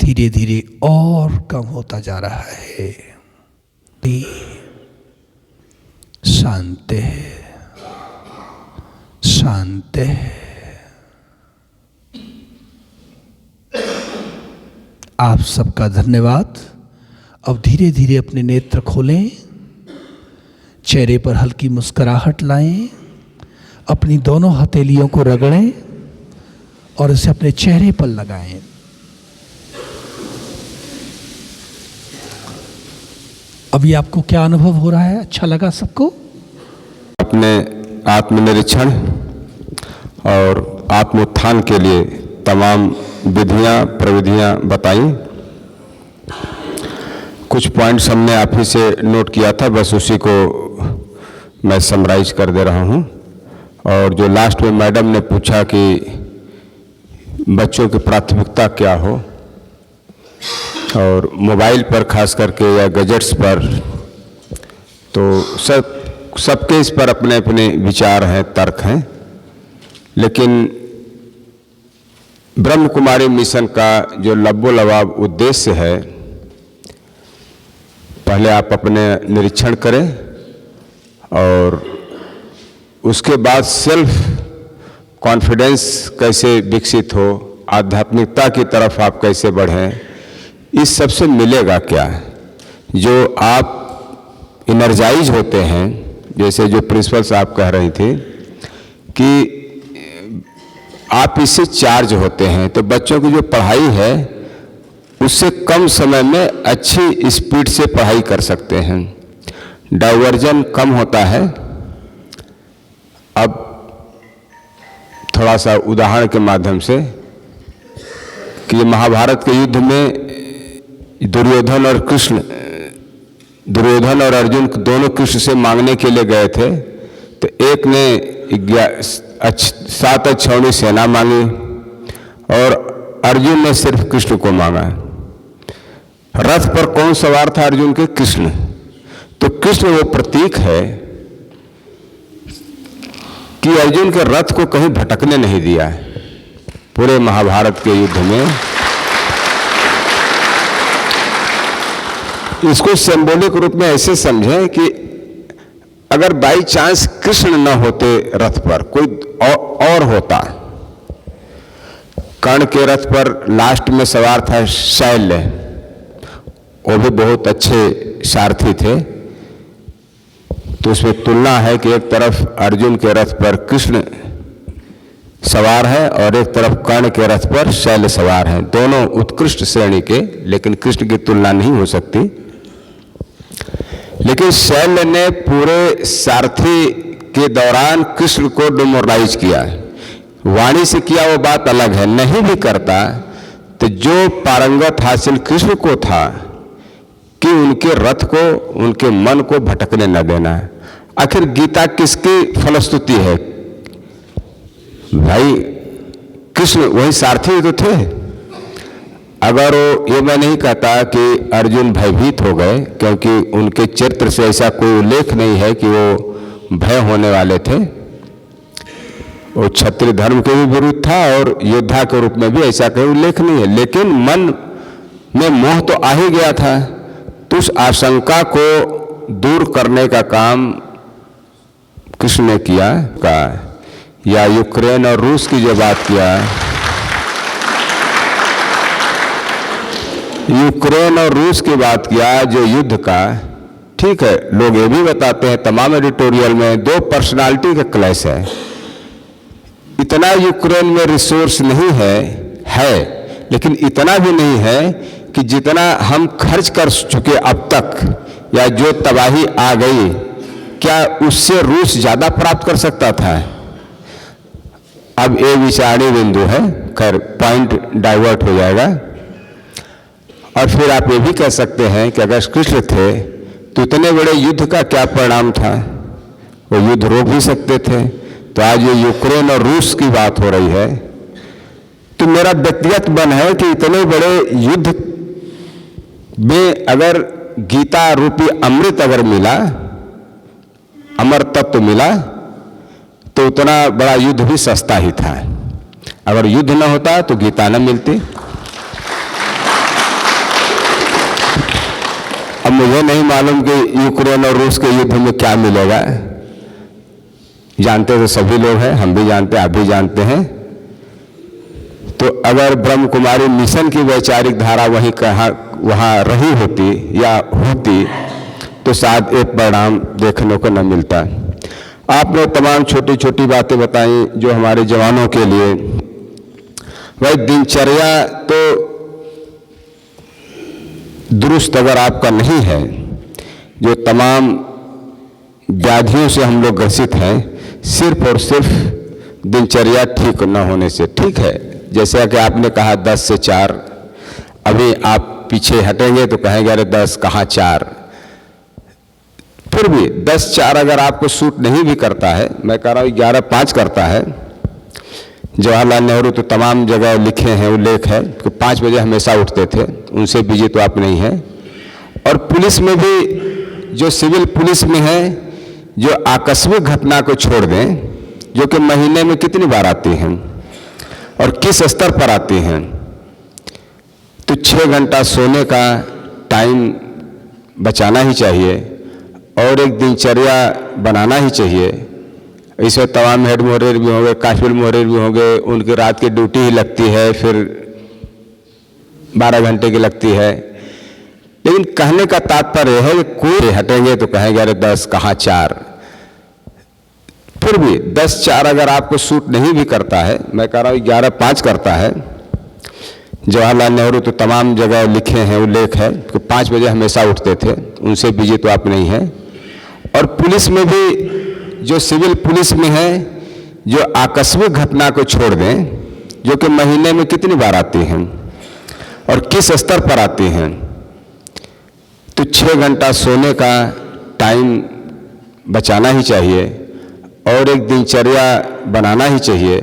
धीरे धीरे और कम होता जा रहा है। शांति शांति। आप सबका धन्यवाद। अब धीरे धीरे अपने नेत्र खोलें, चेहरे पर हल्की मुस्कुराहट लाएं, अपनी दोनों हथेलियों को रगड़ें और इसे अपने चेहरे पर लगाएं। अभी आपको क्या अनुभव हो रहा है? अच्छा लगा सबको? अपने आत्मनिरीक्षण और आत्मोत्थान के लिए तमाम विधियां प्रविधियां बताई। कुछ पॉइंट्स हमने आप ही से नोट किया था, बस उसी को मैं समराइज कर दे रहा हूं। और जो लास्ट में मैडम ने पूछा कि बच्चों की प्राथमिकता क्या हो, और मोबाइल पर खास करके या गैजेट्स पर, तो सबके इस पर अपने अपने विचार हैं, तर्क हैं। लेकिन ब्रह्म कुमारी मिशन का जो लबोलबाब उद्देश्य है, पहले आप अपने निरीक्षण करें और उसके बाद सेल्फ कॉन्फिडेंस कैसे विकसित हो, आध्यात्मिकता की तरफ आप कैसे बढ़ें, इस सब से मिलेगा क्या? जो आप इनर्जाइज होते हैं, जैसे जो प्रिंसिपल साहब कह रही थी कि आप इससे चार्ज होते हैं, तो बच्चों की जो पढ़ाई है उससे कम समय में अच्छी स्पीड से पढ़ाई कर सकते हैं, डाइवर्जन कम होता है। अब थोड़ा सा उदाहरण के माध्यम से कि महाभारत के युद्ध में दुर्योधन और अर्जुन दोनों कृष्ण से मांगने के लिए गए थे। तो एक ने 7 अक्षौणी सेना मांगी और अर्जुन ने सिर्फ कृष्ण को मांगा। रथ पर कौन सवार था अर्जुन के? कृष्ण। तो कृष्ण वो प्रतीक है कि अर्जुन के रथ को कहीं भटकने नहीं दिया पूरे महाभारत के युद्ध में। इसको सिंबॉलिक रूप में ऐसे समझें कि अगर बाई चांस कृष्ण न होते रथ पर, कोई और होता। कर्ण के रथ पर लास्ट में सवार था शैल्य, वो भी बहुत अच्छे सारथी थे। तो उसमें तुलना है कि एक तरफ अर्जुन के रथ पर कृष्ण सवार है और एक तरफ कर्ण के रथ पर शैल्य सवार है। दोनों उत्कृष्ट श्रेणी के, लेकिन कृष्ण की तुलना नहीं हो सकती। लेकिन शैल्य ने पूरे सारथी के दौरान कृष्ण को डिमोरलाइज किया। वाणी से किया वो बात अलग है, नहीं भी करता तो जो पारंगत हासिल कृष्ण को था कि उनके रथ को, उनके मन को भटकने न देना। आखिर गीता किसकी फलस्तुति है भाई? कृष्ण वही सारथी तो थे। अगर वो, ये मैं नहीं कहता कि अर्जुन भयभीत हो गए, क्योंकि उनके चरित्र से ऐसा कोई उल्लेख नहीं है कि वो भय होने वाले थे। वो क्षत्रिय धर्म के भी विरुद्ध था और योद्धा के रूप में भी ऐसा कोई उल्लेख नहीं है, लेकिन मन में मोह तो आ ही गया था। तो उस आशंका को दूर करने का काम कृष्ण ने किया या यूक्रेन और रूस की जो बात किया, यूक्रेन और रूस की बात किया जो युद्ध का, ठीक है, लोग ये भी बताते हैं तमाम एडिटोरियल में दो पर्सनालिटी का क्लैश है। इतना यूक्रेन में रिसोर्स नहीं है, लेकिन इतना भी नहीं है कि जितना हम खर्च कर चुके अब तक या जो तबाही आ गई, क्या उससे रूस ज्यादा प्राप्त कर सकता था? अब ये विचारणीय बिंदु है, खैर पॉइंट डाइवर्ट हो जाएगा। और फिर आप ये भी कह सकते हैं कि अगर कृष्ण थे तो इतने बड़े युद्ध का क्या परिणाम था? वो युद्ध रोक भी सकते थे। तो आज ये यूक्रेन और रूस की बात हो रही है, तो मेरा व्यक्तिगत मन है कि इतने बड़े युद्ध में अगर गीता रूपी अमृत अगर मिला, अमर तत्व मिला, तो उतना बड़ा युद्ध भी सस्ता ही था। अगर युद्ध न होता तो गीता न मिलती। अब मुझे नहीं मालूम कि यूक्रेन और रूस के युद्ध में क्या मिलेगा। जानते तो सभी लोग हैं, हम भी जानते हैं, आप भी जानते हैं। तो अगर ब्रह्म कुमारी मिशन की वैचारिक धारा वहाँ रही होती या होती तो शायद एक परिणाम देखने को न मिलता। आपने तमाम छोटी छोटी बातें बताई जो हमारे जवानों के लिए। भाई दिनचर्या तो दुरुस्त अगर आपका नहीं है, जो तमाम व्याधियों से हम लोग ग्रसित हैं, सिर्फ और सिर्फ दिनचर्या ठीक न होने से। ठीक है, जैसे कि आपने कहा 10 से 4, अभी आप पीछे हटेंगे तो कहेंगे अरे 10 कहाँ 4। फिर भी 10-4 अगर आपको सूट नहीं भी करता है, मैं कह रहा हूँ 11-5 करता है। जवाहरलाल नेहरू तो तमाम जगह लिखे हैं, उल्लेख है कि 5 बजे हमेशा उठते थे, उनसे बिजी तो आप नहीं हैं। और पुलिस में भी, जो सिविल पुलिस में है, जो आकस्मिक घटना को छोड़ दें, जो कि महीने में कितनी बार आती हैं और किस स्तर पर आती हैं, तो 6 घंटा सोने का टाइम बचाना ही चाहिए और एक दिनचर्या बनाना ही चाहिए। इसमें तमाम हेड मोहरेर भी होंगे, कांस्टेबल मोहरेर भी होंगे, उनकी रात की ड्यूटी ही लगती है, फिर 12 घंटे की लगती है। लेकिन कहने का तात्पर्य है कि कोई हटेंगे तो कहेंगे अरे 10 कहाँ 4। फिर भी 10-4 अगर आपको सूट नहीं भी करता है, मैं कह रहा हूँ 11-5 करता है। जवाहरलाल नेहरू तो तमाम जगह लिखे हैं, उल्लेख है कि 5 बजे हमेशा उठते थे, उनसे बिजी तो आप नहीं हैं। और पुलिस में भी, जो सिविल पुलिस में है, जो आकस्मिक घटना को छोड़ दें, जो कि महीने में कितनी बार आती हैं और किस स्तर पर आती हैं, तो 6 घंटा सोने का टाइम बचाना ही चाहिए और एक दिनचर्या बनाना ही चाहिए।